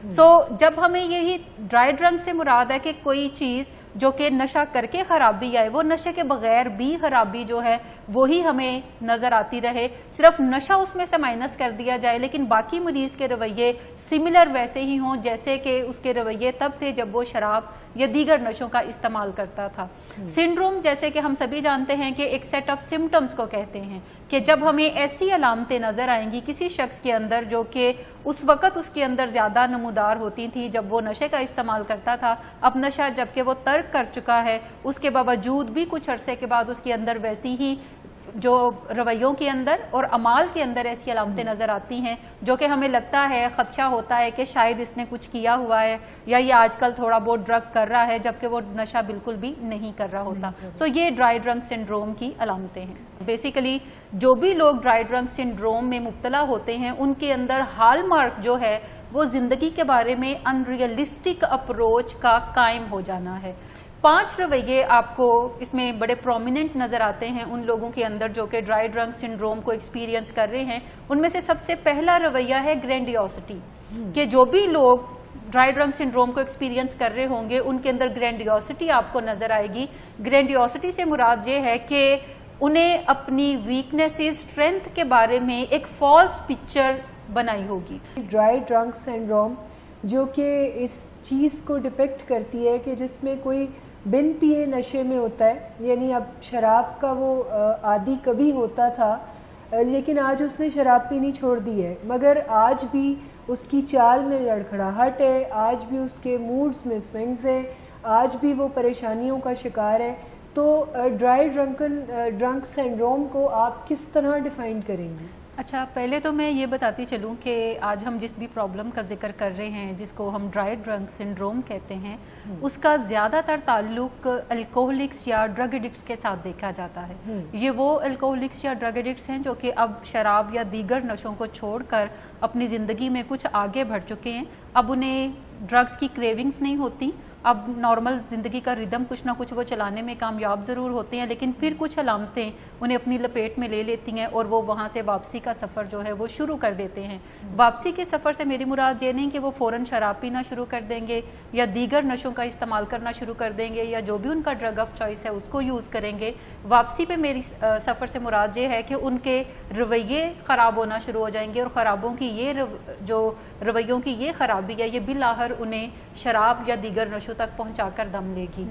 जब हमें यही ड्राई ड्रंक से मुराद है कि कोई चीज जो कि नशा करके खराबी आए, वो नशे के बगैर भी खराबी जो है वही हमें नजर आती रहे, सिर्फ नशा उसमें से माइनस कर दिया जाए, लेकिन बाकी मरीज के रवैये सिमिलर वैसे ही हों जैसे कि उसके रवैये तब थे जब वो शराब या दीगर नशों का इस्तेमाल करता था। सिंड्रोम जैसे कि हम सभी जानते हैं कि एक सेट ऑफ सिम्टम्स को कहते हैं कि जब हमें ऐसी अलामतें नजर आएंगी किसी शख्स के अंदर जो कि उस वक्त उसके अंदर ज्यादा नमूदार होती थी जब वो नशे का इस्तेमाल करता था, अब नशा जबकि वो तर्क कर चुका है उसके बावजूद भी कुछ अरसे के बाद उसके अंदर वैसी ही जो रवैयों के अंदर और अमाल के अंदर ऐसी अलामतें नजर आती हैं जो कि हमें लगता है, खदशा होता है कि शायद इसने कुछ किया हुआ है या ये आजकल थोड़ा बहुत ड्रग कर रहा है, जबकि वो नशा बिल्कुल भी नहीं कर रहा होता। सो ये ड्राई ड्रंक सिंड्रोम की अलामतें हैं। बेसिकली जो भी लोग ड्राई ड्रंक सिंड्रोम में मुब्तला होते हैं उनके अंदर हॉलमार्क जो है वो जिंदगी के बारे में अनरियलिस्टिक अप्रोच का कायम हो जाना है। 5 रवैये आपको इसमें बड़े प्रोमिनेंट नजर आते हैं उन लोगों के अंदर जो कि ड्राई ड्रंक सिंड्रोम को एक्सपीरियंस कर रहे हैं। उनमें से सबसे पहला रवैया है ग्रैंडियोसिटी, कि जो भी लोग ड्राई ड्रंक सिंड्रोम को एक्सपीरियंस कर रहे होंगे उनके अंदर ग्रैंडियोसिटी आपको नजर आएगी। ग्रैंडियोसिटी से मुराद ये है कि उन्हें अपनी वीकनेसेस, स्ट्रेंथ के बारे में एक फॉल्स पिक्चर बनाई होगी। ड्राई ड्रंक सिंड्रोम जो कि इस चीज़ को डिपिक्ट करती है कि जिसमें कोई बिन पिए नशे में होता है, यानी अब शराब का वो आदी कभी होता था लेकिन आज उसने शराब पीनी छोड़ दी है, मगर आज भी उसकी चाल में लड़खड़ाहट है, आज भी उसके मूड्स में स्विंग्स हैं, आज भी वो परेशानियों का शिकार है। तो ड्राई ड्रंक सिंड्रोम को आप किस तरह डिफाइन करेंगी? अच्छा, पहले तो मैं ये बताती चलूँ कि आज हम जिस भी प्रॉब्लम का जिक्र कर रहे हैं जिसको हम ड्राई ड्रंक सिंड्रोम कहते हैं उसका ज़्यादातर ताल्लुक अल्कोहलिक्स या ड्रग एडिक्ट्स के साथ देखा जाता है। ये वो अल्कोहलिक्स या ड्रग एडिक्ट्स हैं जो कि अब शराब या दीगर नशों को छोड़कर अपनी ज़िंदगी में कुछ आगे बढ़ चुके हैं। अब उन्हें ड्रग्स की क्रेविंग्स नहीं होती, अब नॉर्मल ज़िंदगी का रिदम कुछ ना कुछ वो चलाने में कामयाब ज़रूर होते हैं, लेकिन फिर कुछ अलामतें उन्हें अपनी लपेट में ले लेती हैं और वो वहाँ से वापसी का सफ़र जो है वो शुरू कर देते हैं। वापसी के सफ़र से मेरी मुराद ये नहीं कि वो फ़ौरन शराब पीना शुरू कर देंगे या दीगर नशों का इस्तेमाल करना शुरू कर देंगे या जो भी उनका ड्रग ऑफ चॉइस है उसको यूज़ करेंगे। वापसी पे मेरी सफ़र से मुराद ये है कि उनके रवैये ख़राब होना शुरू हो जाएंगे और ख़राबों की ये जो रवैयों की ये ख़राबी है ये बिलाहर उन्हें शराब या दीगर नशों तक पहुंचाकर दम लेगी।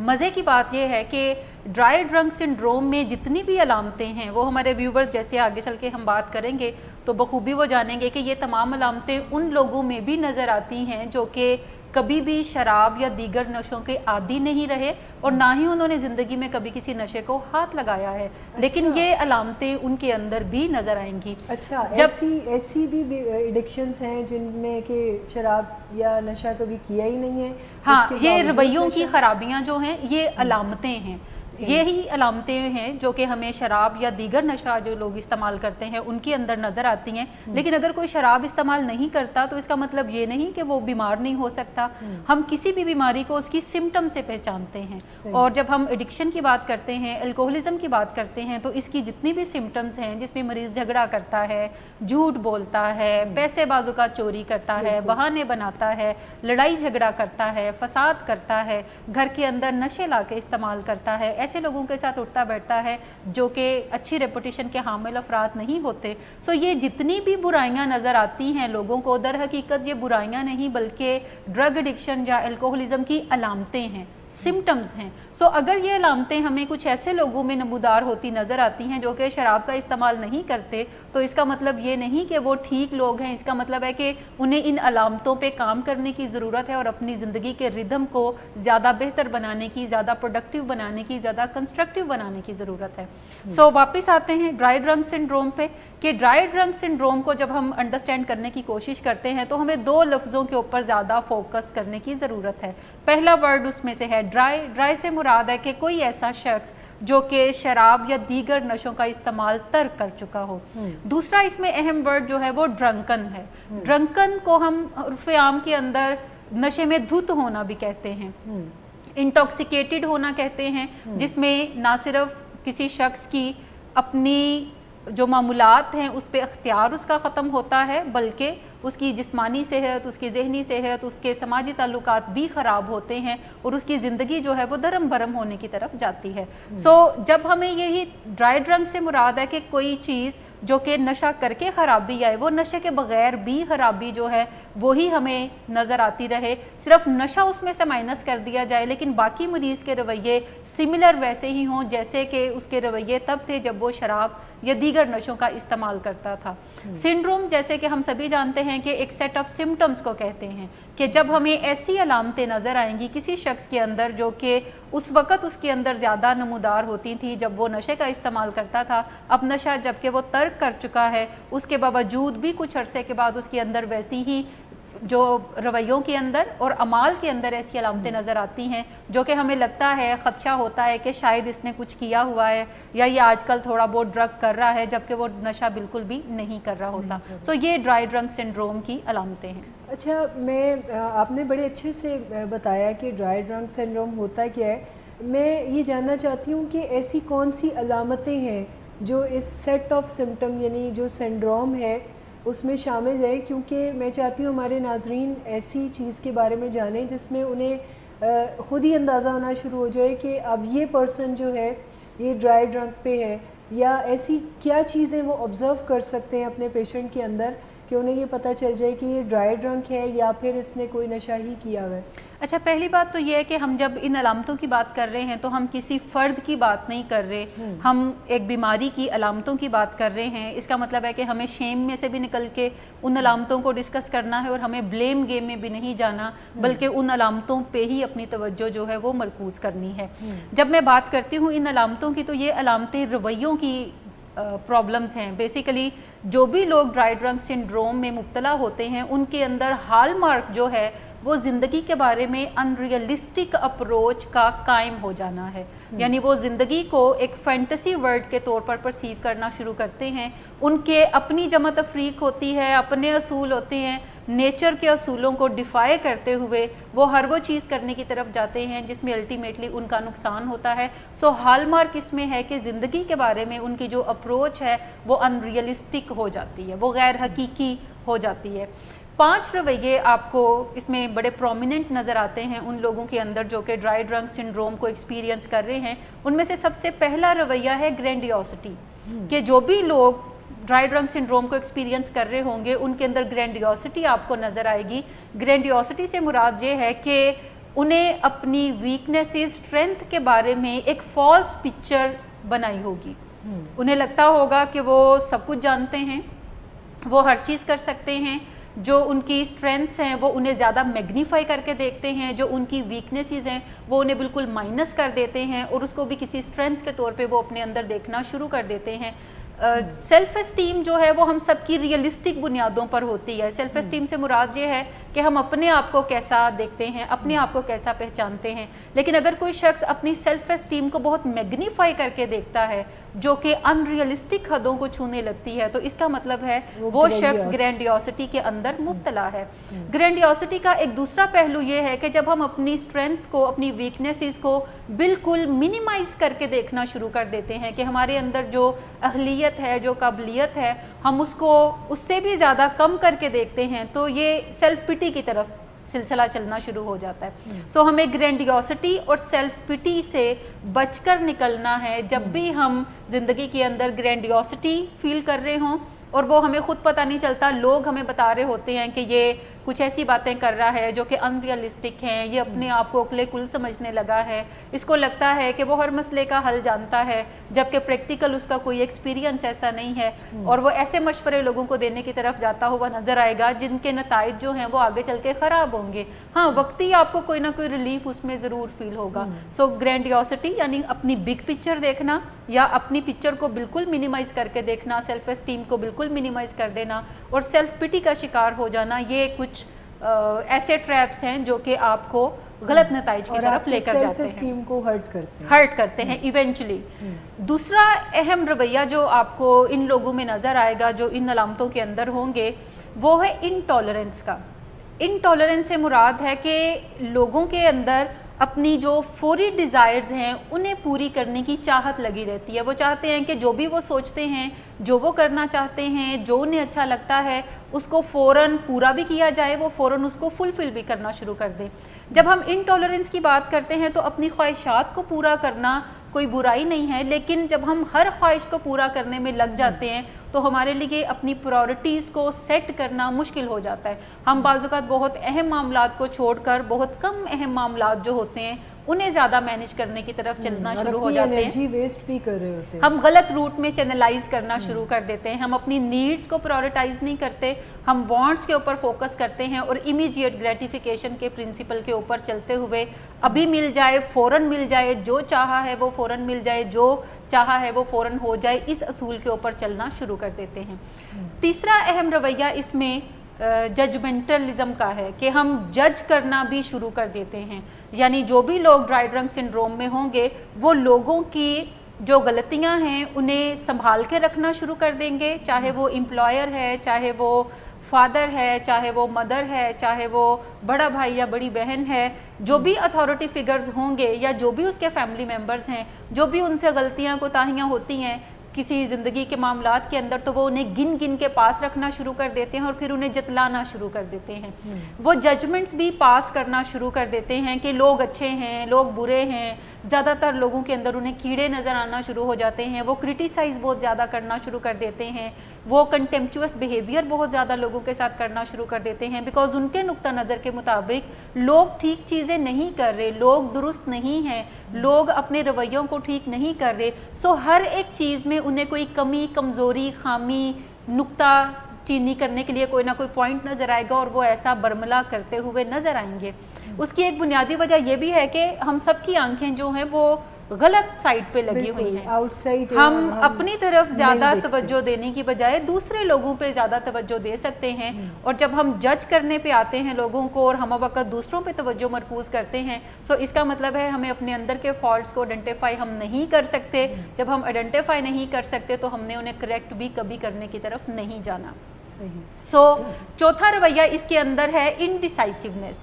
मज़े की बात यह है कि ड्राई ड्रंक सिंड्रोम में जितनी भी अलामतें हैं वो हमारे व्यूवर्स जैसे आगे चल के हम बात करेंगे तो बखूबी वो जानेंगे कि ये तमाम अलामतें उन लोगों में भी नज़र आती हैं जो कि कभी भी शराब या दीगर नशों के आदी नहीं रहे और ना ही उन्होंने ज़िंदगी में कभी किसी नशे को हाथ लगाया है। लेकिन ये अलामतें उनके अंदर भी नज़र आएंगी। अच्छा, जब ऐसी भी एडिक्शंस हैं जिनमें कि शराब या नशा कभी किया ही नहीं है? हाँ, ये रवैयों की खराबियाँ जो हैं ये अलामतें हैं, यही अलामतें हैं जो कि हमें शराब या दीगर नशा जो लोग इस्तेमाल करते हैं उनके अंदर नज़र आती हैं। लेकिन अगर कोई शराब इस्तेमाल नहीं करता तो इसका मतलब ये नहीं कि वो बीमार नहीं हो सकता। हम किसी भी बीमारी को उसकी सिम्टम से पहचानते हैं और जब हम एडिक्शन की बात करते हैं, अल्कोहलिज्म की बात करते हैं तो इसकी जितनी भी सिम्टम्स हैं जिसमें मरीज़ झगड़ा करता है, झूठ बोलता है, पैसे बाजू का चोरी करता है, बहाने बनाता है, लड़ाई झगड़ा करता है, फसाद करता है, घर के अंदर नशे ला के इस्तेमाल करता है, ऐसे लोगों के साथ उठता बैठता है जो कि अच्छी रेपुटेशन के हामिल अफराद नहीं होते। सो ये जितनी भी बुराइयां नज़र आती हैं लोगों को, दर हकीकत ये बुराइयां नहीं बल्कि ड्रग एडिक्शन या अल्कोहलिज्म की अलामतें हैं, सिम्टम्स हैं। सो अगर ये अलामतें हमें कुछ ऐसे लोगों में नमूदार होती नज़र आती हैं जो कि शराब का इस्तेमाल नहीं करते तो इसका मतलब ये नहीं कि वो ठीक लोग हैं, इसका मतलब है कि उन्हें इन अलामतों पे काम करने की ज़रूरत है और अपनी ज़िंदगी के रिदम को ज़्यादा बेहतर बनाने की, ज़्यादा प्रोडक्टिव बनाने की, ज़्यादा कंस्ट्रक्टिव बनाने की ज़रूरत है। सो वापस आते हैं ड्राई ड्रंक सिंड्रोम पे कि ड्राई ड्रंक सिंड्रोम को जब हम अंडरस्टैंड करने की कोशिश करते हैं तो हमें 2 लफ्ज़ों के ऊपर ज़्यादा फोकस करने की ज़रूरत है। पहला वर्ड उसमें से है ड्राई। ड्राई से मुराद है कि कोई ऐसा शख्स जो कि शराब या दीगर नशों का इस्तेमाल तर्क कर चुका हो। दूसरा इसमें अहम वर्ड जो है वो ड्रंकन है। ड्रंकन को हम उर्फ़े आम के अंदर नशे में धुत होना भी कहते हैं, इंटॉक्सिकेटेड होना कहते हैं, जिसमें ना सिर्फ किसी शख्स की अपनी जो मामूलात हैं उस पर अख्तियार उसका ख़त्म होता है बल्कि اس کی جسمانی صحت, اس کی ذہنی صحت, اس کے سماجی تعلقات بھی خراب ہوتے ہیں اور اس کی زندگی جو ہے وہ درم برم ہونے کی طرف جاتی ہے. جب ہمیں یہی ڈرائی ڈرنک سے مراد ہے کہ کوئی چیز جو کہ نشہ کر کے خرابی آئے, وہ نشے کے بغیر بھی خرابی جو ہے وہی ہمیں نظر آتی رہے, صرف نشہ اس میں سے مائنس کر دیا جائے لیکن باقی مریض کے رویے سملر ویسے ہی ہوں جیسے کہ اس کے رویے تب تھے جب وہ شراب یا دیگر نشوں کا استعمال کرتا تھا. سنڈروم جیسے کہ ہم سبھی جانتے ہیں کہ ایک سیٹ آف سمٹمز کو کہتے ہیں کہ جب ہمیں ایسی علامتیں نظر آئیں گی کسی شخص کے اندر جو کہ اس وقت اس کے اندر زیادہ نمودار ہوتی تھی جب وہ نشے کا استعمال کرتا تھا, اب نشہ جب کہ وہ ترک کر چکا ہے اس کے باوجود بھی کچھ عرصے کے بعد اس کے اندر ویسی ہی جو رویوں کے اندر اور اعمال کے اندر ایسی علامتیں نظر آتی ہیں جو کہ ہمیں لگتا ہے, خدشہ ہوتا ہے کہ شاید اس نے کچھ کیا ہوا ہے یا یہ آج کل تھوڑا بہت ڈرگ کر رہا ہے جبکہ وہ نشہ بالکل بھی نہیں کر رہا ہوتا. یہ ڈرائی ڈرنک سنڈروم کی علامتیں ہیں. اچھا, آپ نے بڑے اچھے سے بتایا کہ ڈرائی ڈرنک سنڈروم ہوتا کیا ہے. میں یہ جاننا چاہتی ہوں کہ ایسی کون سی علامتیں ہیں جو اس سیٹ آف سمٹم یعنی جو سنڈروم ہے اس میں شامل ہے, کیونکہ میں چاہتی ہوں ہمارے ناظرین ایسی چیز کے بارے میں جانیں جس میں انہیں خود ہی اندازہ ہونا شروع ہو جائے کہ اب یہ پرسن جو ہے یہ ڈرائی ڈرنک پہ ہے, یا ایسی کیا چیزیں وہ آبزرو کر سکتے ہیں اپنے پیشنٹ کے اندر کہ انہیں یہ پتہ چل جائے کہ یہ ڈرائی ڈرنک ہے یا پھر اس نے کوئی نشہ ہی کیا ہوا ہے. اچھا, پہلی بات تو یہ ہے کہ ہم جب ان علامتوں کی بات کر رہے ہیں تو ہم کسی فرد کی بات نہیں کر رہے, ہم ایک بیماری کی علامتوں کی بات کر رہے ہیں. اس کا مطلب ہے کہ ہمیں شیم میں سے بھی نکل کے ان علامتوں کو ڈسکس کرنا ہے اور ہمیں بلیم گیم میں بھی نہیں جانا بلکہ ان علامتوں پہ ہی اپنی توجہ جو ہے وہ مرکوز کرنی ہے. جب میں بات کرتی ہوں ان علامتوں کی تو یہ علامتیں رویوں کی پرابلمز ہیں. بیسیکلی جو بھی لوگ ڈرائی ڈرنک سنڈروم میں مبتلا ہوتے ہیں ان کے اندر ہال مارک جو ہے وہ زندگی کے بارے میں ان ریئلسٹک اپروچ کا قائم ہو جانا ہے. یعنی وہ زندگی کو ایک فینٹیسی ورلڈ کے طور پر پرسیو کرنا شروع کرتے ہیں. ان کے اپنی جمع تفریق ہوتی ہے, اپنے اصول ہوتے ہیں, نیچر کے اصولوں کو ڈیفائی کرتے ہوئے وہ ہر وہ چیز کرنے کی طرف جاتے ہیں جس میں الٹیمیٹلی ان کا نقصان ہوتا ہے. ہال مارک اس میں ہے کہ زندگی کے بارے میں ان کی جو اپروچ ہے وہ ان ریئلسٹک ہو جاتی ہے, وہ غیر حقیقی ہو جاتی ہے. 5 رویے آپ کو اس میں بڑے پرومیننٹ نظر آتے ہیں ان لوگوں کے اندر جو کہ ڈرائی ڈرنک سنڈروم کو ایکسپیرینس کر رہے ہیں. ان میں سے سب سے پہلا رویہ ہے گرینڈیوسٹی, کہ جو بھی لوگ ڈرائی ڈرنک سنڈروم کو ایکسپیرینس کر رہے ہوں گے ان کے اندر گرینڈیوسٹی آپ کو نظر آئے گی. گرینڈیوسٹی سے مراد یہ ہے کہ انہیں اپنی ویکنیسز, اسٹرینتھ کے بارے میں ایک فالس پکچر بنائی ہوگی. انہیں لگتا ہوگا کہ وہ سب کچھ جانتے ہیں, وہ ہر چیز کر سکتے ہیں, جو ان کی اسٹرینتھس ہیں وہ انہیں زیادہ میگنیفائی کر کے دیکھتے ہیں, جو ان کی ویکنیسز ہیں وہ انہیں بالکل مائنس کر دیتے ہیں اور اس کو بھی کسی اسٹرینتھ کے طور پہ وہ اپنے اندر دیکھنا شروع کر دیتے ہیں. سیلف اسٹیم جو ہے وہ ہم سب کی ریئلسٹک بنیادوں پر ہوتی ہے. سیلف اسٹیم سے مراد یہ ہے کہ ہم اپنے آپ کو کیسا دیکھتے ہیں, اپنے آپ کو کیسا پہچانتے ہیں. لیکن اگر کوئی شخص اپنی سیلف اسٹیم کو بہت میگنیفائی کر کے دیکھتا ہے جو کہ ان ریئلسٹک حدوں کو چھونے لگتی ہے تو اس کا مطلب ہے وہ شخص گرینڈیوسٹی کے اندر مبتلا ہے. گرینڈیوسٹی کا ایک دوسرا پہلو یہ ہے کہ جب ہم اپنی اسٹرینتھ کو, اپنی ویکنیسز کو بالکل منیمائز کر کے دیکھنا شروع کر دیتے ہیں کہ ہمارے اندر جو اہلیت ہے, جو قابلیت ہے, ہم اس کو اس سے بھی زیادہ کم کر کے دیکھتے ہیں تو یہ سیلف پٹی کی طرف سلسلہ چلنا شروع ہو جاتا ہے. ہمیں گرینڈیوسٹی اور سیلف پٹی سے بچ کر نکلنا ہے. جب بھی ہم زندگی کے اندر گرینڈیوسٹی فیل کر رہے ہوں اور وہ ہمیں خود پتہ نہیں چلتا, لوگ ہمیں بتا رہے ہوتے ہیں کہ یہ کچھ ایسی باتیں کر رہا ہے جو کہ ان ریئلسٹک ہیں, یہ اپنے آپ کو اکلے کل سمجھنے لگا ہے, اس کو لگتا ہے کہ وہ ہر مسئلے کا حل جانتا ہے جبکہ پریکٹیکل اس کا کوئی ایکسپیرینس ایسا نہیں ہے, اور وہ ایسے مشورے لوگوں کو دینے کی طرف جاتا ہوا نظر آئے گا جن کے نتائج جو ہیں وہ آگے چل کے خراب ہوں گے. ہاں, وقتی آپ کو کوئی نہ کوئی ریلیف اس میں ضرور فیل ہوگا. گرینڈیوسٹی یعنی اپنی بگ پکچر دیکھنا یا اپنی پکچر کو بالکل منیمائز کر کے دیکھنا, سیلف اسٹیم کو بالکل منیمائز کر دینا اور سیلف پٹی کا شکار ہو جانا, یہ کچھ ایسے ٹریپس ہیں جو کہ آپ کو غلط نتائج کی طرف لے کر جاتے ہیں, کو ہرٹ کرتے ہیں ایونچولی. دوسرا اہم رویہ جو آپ کو ان لوگوں میں نظر آئے گا جو ان علامتوں کے اندر ہوں گے وہ ہے انٹالرنس کا. انٹالرنس سے مراد ہے کہ لوگوں کے اندر اپنی جو فوری ڈیزائرز ہیں انہیں پوری کرنے کی چاہت لگی رہتی ہے. وہ چاہتے ہیں کہ جو بھی وہ سوچتے ہیں, جو وہ کرنا چاہتے ہیں, جو انہیں اچھا لگتا ہے اس کو فوراً پورا بھی کیا جائے, وہ فوراً اس کو فلفل بھی کرنا شروع کر دیں. جب ہم انٹالرنس کی بات کرتے ہیں تو اپنی خواہشات کو پورا کرنا کوئی برائی نہیں ہے, لیکن جب ہم ہر خواہش کو پورا کرنے میں لگ جاتے ہیں تو ہمارے لیے اپنی پرائورٹیز کو سیٹ کرنا مشکل ہو جاتا ہے. ہم بعض اوقات بہت اہم معاملات کو چھوڑ کر بہت کم اہم معاملات جو ہوتے ہیں انہیں زیادہ مینیج کرنے کی طرف چلنا شروع ہو جاتے ہیں. انرجی ویسٹ بھی کر رہے ہوتے ہیں, ہم غلط روٹ میں چینلائز کرنا شروع کر دیتے ہیں. ہم اپنی نیڈز کو پرائورٹائز نہیں کرتے, ہم وانٹس کے اوپر فوکس کرتے ہیں اور امیڈیٹ گریٹیفیکیشن کے پرنسپل کے اوپر چلتے ہوئے ابھی مل جائے فوراً مل جائے, جو چاہا ہے وہ فوراً مل جائے, جو چاہا ہے وہ فوراً ہو جائے, اس اصول کے اوپر چلنا شروع کر دیتے ہیں. تیسرا اہم رویہ اس میں ججمنٹلزم کا ہے کہ ہم جج کرنا بھی شروع کر دیتے ہیں. یعنی جو بھی لوگ ڈرائی ڈرنک سنڈروم میں ہوں گے وہ لوگوں کی جو غلطیاں ہیں انہیں سنبھال کے رکھنا شروع کر دیں گے, چاہے وہ امپلائر ہے, چاہے وہ فادر ہے, چاہے وہ مدر ہے, چاہے وہ بڑا بھائی یا بڑی بہن ہے. جو بھی اتھارٹی فگرز ہوں گے یا جو بھی اس کے فیملی ممبرز ہیں, جو بھی ان سے غلطیاں کوتاہیاں ہوتی ہیں کسی زندگی کے معاملات کے اندر, تو وہ انہیں گن گن کے پاس رکھنا شروع کر دیتے ہیں اور پھر انہیں جتلانا شروع کر دیتے ہیں. وہ ججمنٹس بھی پاس کرنا شروع کر دیتے ہیں کہ لوگ اچھے ہیں, لوگ برے ہیں. زیادہ تر لوگوں کے اندر انہیں کیڑے نظر آنا شروع ہو جاتے ہیں. وہ کرٹیسائز بہت زیادہ کرنا شروع کر دیتے ہیں. وہ کنٹیمپچوس بیہیویئر بہت زیادہ لوگوں کے ساتھ کرنا شروع کر دیتے ہیں, بیکاز ان کے نقطہ نظر کے مطابق لوگ ٹھیک چیزیں نہیں کر رہے, لوگ درست نہیں ہیں, لوگ اپنے رویوں کو ٹھیک نہیں کر رہے. سو ہر ایک چیز میں انہیں کوئی کمی, کمزوری, خامی, نقطہ چینی کرنے کے لیے کوئی نہ کوئی پوائنٹ نظر آئے گا اور وہ ایسا برملا کرتے ہوئے نظر آئیں گے. اس کی ایک بنیادی وجہ یہ بھی ہے کہ ہم سب کی آنکھیں جو ہیں وہ غلط سائڈ پہ لگی ہوئی ہیں. ہم اپنی طرف زیادہ توجہ دینے کی بجائے دوسرے لوگوں پہ زیادہ توجہ دے سکتے ہیں, اور جب ہم جج کرنے پہ آتے ہیں لوگوں کو اور ہم وقت دوسروں پہ توجہ مرکوز کرتے ہیں, سو اس کا مطلب ہے ہمیں اپنے اندر کے فالٹس کو آئیڈینٹیفائی ہم نہیں کر سکتے. جب ہم آئیڈینٹیفائی نہیں کر سکتے تو ہم نے انہیں کریکٹ بھی کبھی کرنے کی طرف نہیں جانا. سو چوتھا رویہ اس کے اندر ہے انڈیسائسونیس.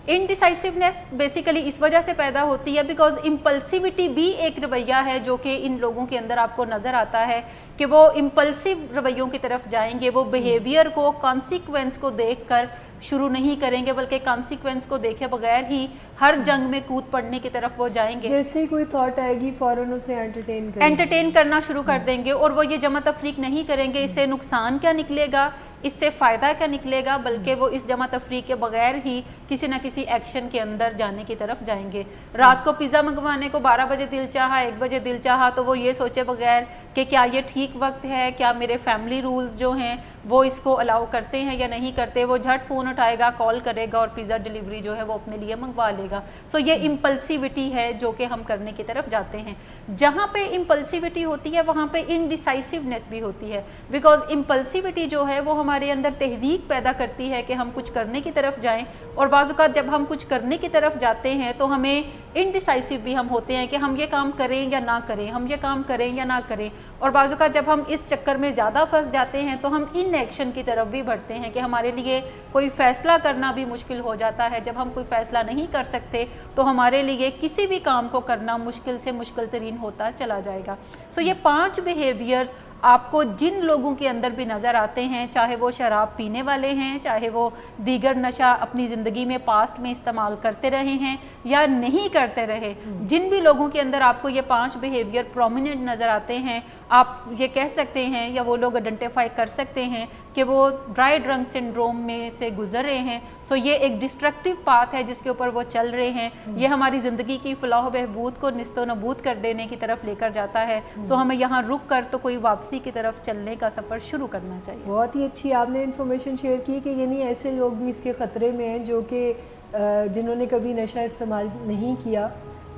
انڈیسائسونیس بیسیکلی اس وجہ سے پیدا ہوتی ہے بیکاز امپلسیوٹی بھی ایک رویہ ہے جو کہ ان لوگوں کے اندر آپ کو نظر آتا ہے کہ وہ امپلسیو رویوں کی طرف جائیں گے. وہ بیہیویئر کو, کانسیکوینس کو دیکھ کر شروع نہیں کریں گے بلکہ کانسیکوینس کو دیکھے بغیر ہی ہر جنگ میں کود پڑنے کی طرف وہ جائیں گے. جیسے کوئی تھاٹ آئے گی فوراً اسے انٹرٹین کرنا شروع کر دیں گے, اور وہ یہ جمع تفریق نہیں کریں گے اس سے نقصان کیا نکلے گا, اس سے فائدہ کیا نکلے گا, بلکہ وہ اس جمع تفریق کے بغیر ہی کسی نہ کسی ایکشن کے اندر جانے کی طرف جائیں گے. رات کو پیزا منگوانے کو 12 بجے دل چاہا, 1 بجے دل چاہا, تو وہ یہ سوچے بغیر کہ کیا یہ ٹھیک وقت ہے, کیا میرے فیملی رولز جو ہیں وہ اس کو الاؤ کرتے ہیں یا نہیں کرتے, وہ جھٹ فون اٹھائے گا, کال کرے گا اور پیزا ڈیلیوری جو ہے وہ اپنے لیے منگوا لے گا. سو یہ امپلسیوٹی ہے جو کہ ہم کرنے کی طرف جاتے ہیں. جہاں پہ امپلسیوٹی ہوتی ہے وہاں پہ انڈیسائسونیس بھی ہوتی ہے, بیکاز امپلسیوٹی جو ہے وہ ہمارے اندر تحریک پیدا کرتی ہے کہ ہم کچھ کرنے کی طرف جائیں, اور بعض اوقات جب ہم کچھ کرنے کی طرف جاتے ہیں تو ہمیں انڈیسائسو بھی ہم ہوتے ہیں کہ ہم یہ کام کریں یا نہ کریں, ہم یہ کام کریں یا نہ کریں. اور بعض اوقات جب ہم اس چکر میں زیادہ پھنس جاتے ہیں تو ہم ان ایکشن کی طرف بھی بڑھتے ہیں کہ ہمارے لیے کوئی فیصلہ کرنا بھی مشکل ہو جاتا ہے. جب ہم کوئی فیصلہ نہیں کر سکتے تو ہمارے لیے کسی بھی کام کو کرنا مشکل سے مشکل ترین ہوتا چلا جائے گا. سو یہ 5 بیہیویئرز آپ کو جن لوگوں کے اندر بھی نظر آتے ہیں, چاہے وہ شراب پینے والے ہیں, چاہے وہ دیگر نشہ اپنی زندگی میں پاسٹ میں استعمال کرتے رہے ہیں یا نہیں کرتے رہے, جن بھی لوگوں کے اندر آپ کو یہ 5 بیہیویئر پرومیننٹ نظر آتے ہیں, آپ یہ کہہ سکتے ہیں یا وہ لوگ آئیڈینٹیفائی کر سکتے ہیں کہ وہ ڈرائی ڈرنک سنڈروم میں سے گزر رہے ہیں. سو یہ ایک ڈسٹرکٹیو پاتھ ہے جس کے اوپر وہ چل رہے ہیں. یہ ہماری زندگی کی فلاح و بہبود کو نست و نبود کر دینے کی طرف لے کر جاتا ہے. سو ہمیں یہاں رک کر تو کوئی واپسی کی طرف چلنے کا سفر شروع کرنا چاہیے. بہت ہی اچھی آپ نے انفارمیشن شیئر کی کہ یعنی ایسے لوگ بھی اس کے خطرے میں ہیں جو کہ جنہوں نے کبھی نشہ استعمال نہیں کیا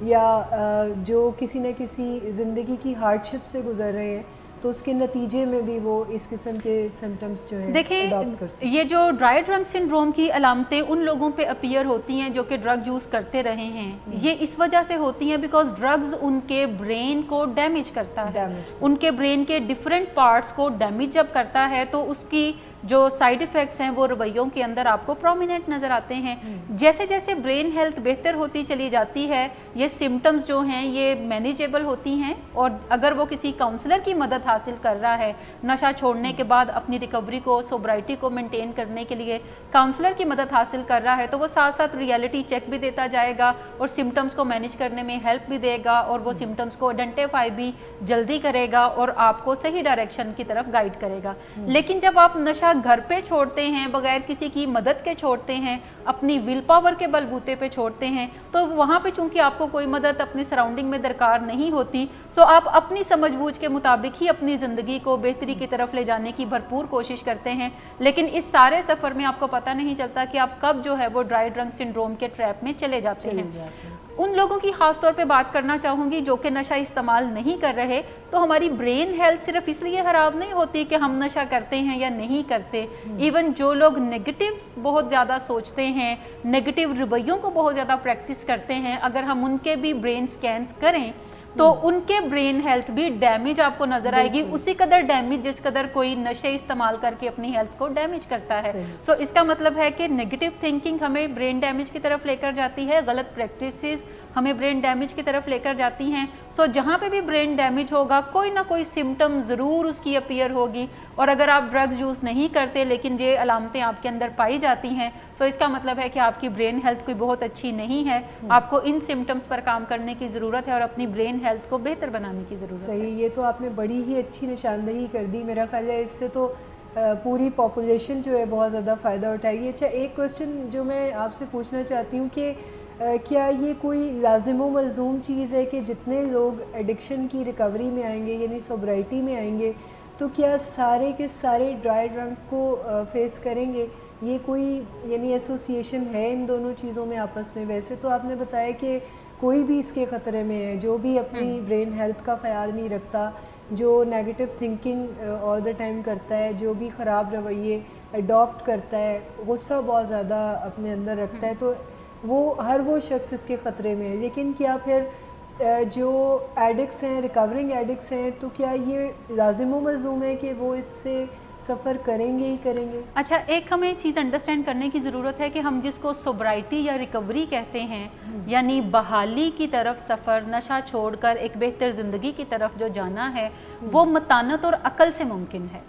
یا جو کسی نہ کسی زندگی کی ہارڈشپ سے گزر رہے ہیں, تو اس کے نتیجے میں بھی وہ اس قسم کے سمٹمز جو ہیں دیکھیں, یہ جو ڈرائی ڈرنک سنڈروم کی علامتیں ان لوگوں پہ اپیئر ہوتی ہیں جو کہ ڈرگ یوز کرتے رہے ہیں. یہ اس وجہ سے ہوتی ہیں بیکاز ڈرگز ان کے برین کو ڈیمیج کرتا ہے. ان کے برین کے ڈیفرنٹ پارٹس کو ڈیمیج جب کرتا ہے تو اس کی जो साइड इफ़ेक्ट्स हैं वो रवैयों के अंदर आपको प्रोमिनेंट नज़र आते हैं। जैसे जैसे ब्रेन हेल्थ बेहतर होती चली जाती है, ये सिम्टम्स जो हैं ये मैनेजेबल होती हैं, और अगर वो किसी काउंसलर की मदद हासिल कर रहा है नशा छोड़ने के बाद अपनी रिकवरी को, सोब्राइटी को मेंटेन करने के लिए काउंसलर की मदद हासिल कर रहा है, तो वो साथ साथ रियलिटी चेक भी देता जाएगा और सिम्टम्स को मैनेज करने में हेल्प भी देगा, और वो सिम्टम्स को आइडेंटिफाई भी जल्दी करेगा और आपको सही डायरेक्शन की तरफ गाइड करेगा। लेकिन जब आप नशा घर पे छोड़ते हैं, बगैर किसी की मदद के छोड़ते हैं, अपनी विल पावर के बलबूते पे छोड़ते हैं, तो वहाँ पे चूंकि आपको कोई मदद अपनी सराउंडिंग में दरकार नहीं होती, सो आप अपनी समझबूझ के मुताबिक ही अपनी ज़िंदगी को बेहतरी की तरफ ले जाने की भरपूर कोशिश करते हैं। लेकिन इस सारे सफ़र में आपको पता नहीं चलता कि आप कब जो है वो ड्राई ड्रंक सिंड्रोम के ट्रैप में चले जाते हैं। उन लोगों की ख़ास तौर पे बात करना चाहूँगी जो कि नशा इस्तेमाल नहीं कर रहे, तो हमारी ब्रेन हेल्थ सिर्फ इसलिए ख़राब नहीं होती कि हम नशा करते हैं या नहीं करते। इवन जो लोग नेगेटिव बहुत ज़्यादा सोचते हैं, नेगेटिव रवैयों को बहुत ज़्यादा प्रैक्टिस करते हैं, अगर हम उनके भी ब्रेन स्कैन्स करें तो उनके ब्रेन हेल्थ भी डैमेज आपको नजर आएगी, उसी कदर डैमेज जिस कदर कोई नशे इस्तेमाल करके अपनी हेल्थ को डैमेज करता है। सो इसका मतलब है कि नेगेटिव थिंकिंग हमें ब्रेन डैमेज की तरफ लेकर जाती है, गलत प्रैक्टिसेस हमें ब्रेन डैमेज की तरफ लेकर जाती हैं। सो जहाँ पे भी ब्रेन डैमेज होगा कोई ना कोई सिम्टम ज़रूर उसकी अपीयर होगी, और अगर आप ड्रग्स यूज़ नहीं करते लेकिन ये अलामतें आपके अंदर पाई जाती हैं, सो इसका मतलब है कि आपकी ब्रेन हेल्थ कोई बहुत अच्छी नहीं है। आपको इन सिम्टम्स पर काम करने की ज़रूरत है और अपनी ब्रेन हेल्थ को बेहतर बनाने की ज़रूरत है। सही, ये तो आपने बड़ी ही अच्छी निशानदही कर दी। मेरा ख्याल है इससे तो पूरी पॉपुलेशन जो है बहुत ज़्यादा फ़ायदा उठाएगी। अच्छा, एक क्वेश्चन जो मैं आपसे पूछना चाहती हूँ कि क्या ये कोई लाजिम व मलजूम चीज़ है कि जितने लोग एडिक्शन की रिकवरी में आएंगे यानी सोब्राइटी में आएंगे तो क्या सारे के सारे ड्राई ड्रंक को फेस करेंगे? ये कोई यानी एसोसिएशन है इन दोनों चीज़ों में आपस में? वैसे तो आपने बताया कि कोई भी इसके ख़तरे में है, जो भी अपनी ब्रेन हेल्थ का ख्याल नहीं रखता, जो negative thinking all the time करता है, जो भी ख़राब रवैये अडॉप्ट करता है, गुस्सा बहुत ज़्यादा अपने अंदर रखता है, तो वो शख्स इसके ख़तरे में है। लेकिन क्या फिर जो एडिक्ट्स हैं, रिकवरिंग एडिक्ट्स हैं, तो क्या ये लाजिम व मलजूम है कि वो इससे सफ़र करेंगे ही करेंगे? अच्छा, एक हमें चीज़ अंडरस्टैंड करने की ज़रूरत है कि हम जिसको सोब्राइटी या रिकवरी कहते हैं, यानी बहाली की तरफ सफ़र, नशा छोड़कर एक बेहतर ज़िंदगी की तरफ जो जाना है, वो मतानत और अकल से मुमकिन है।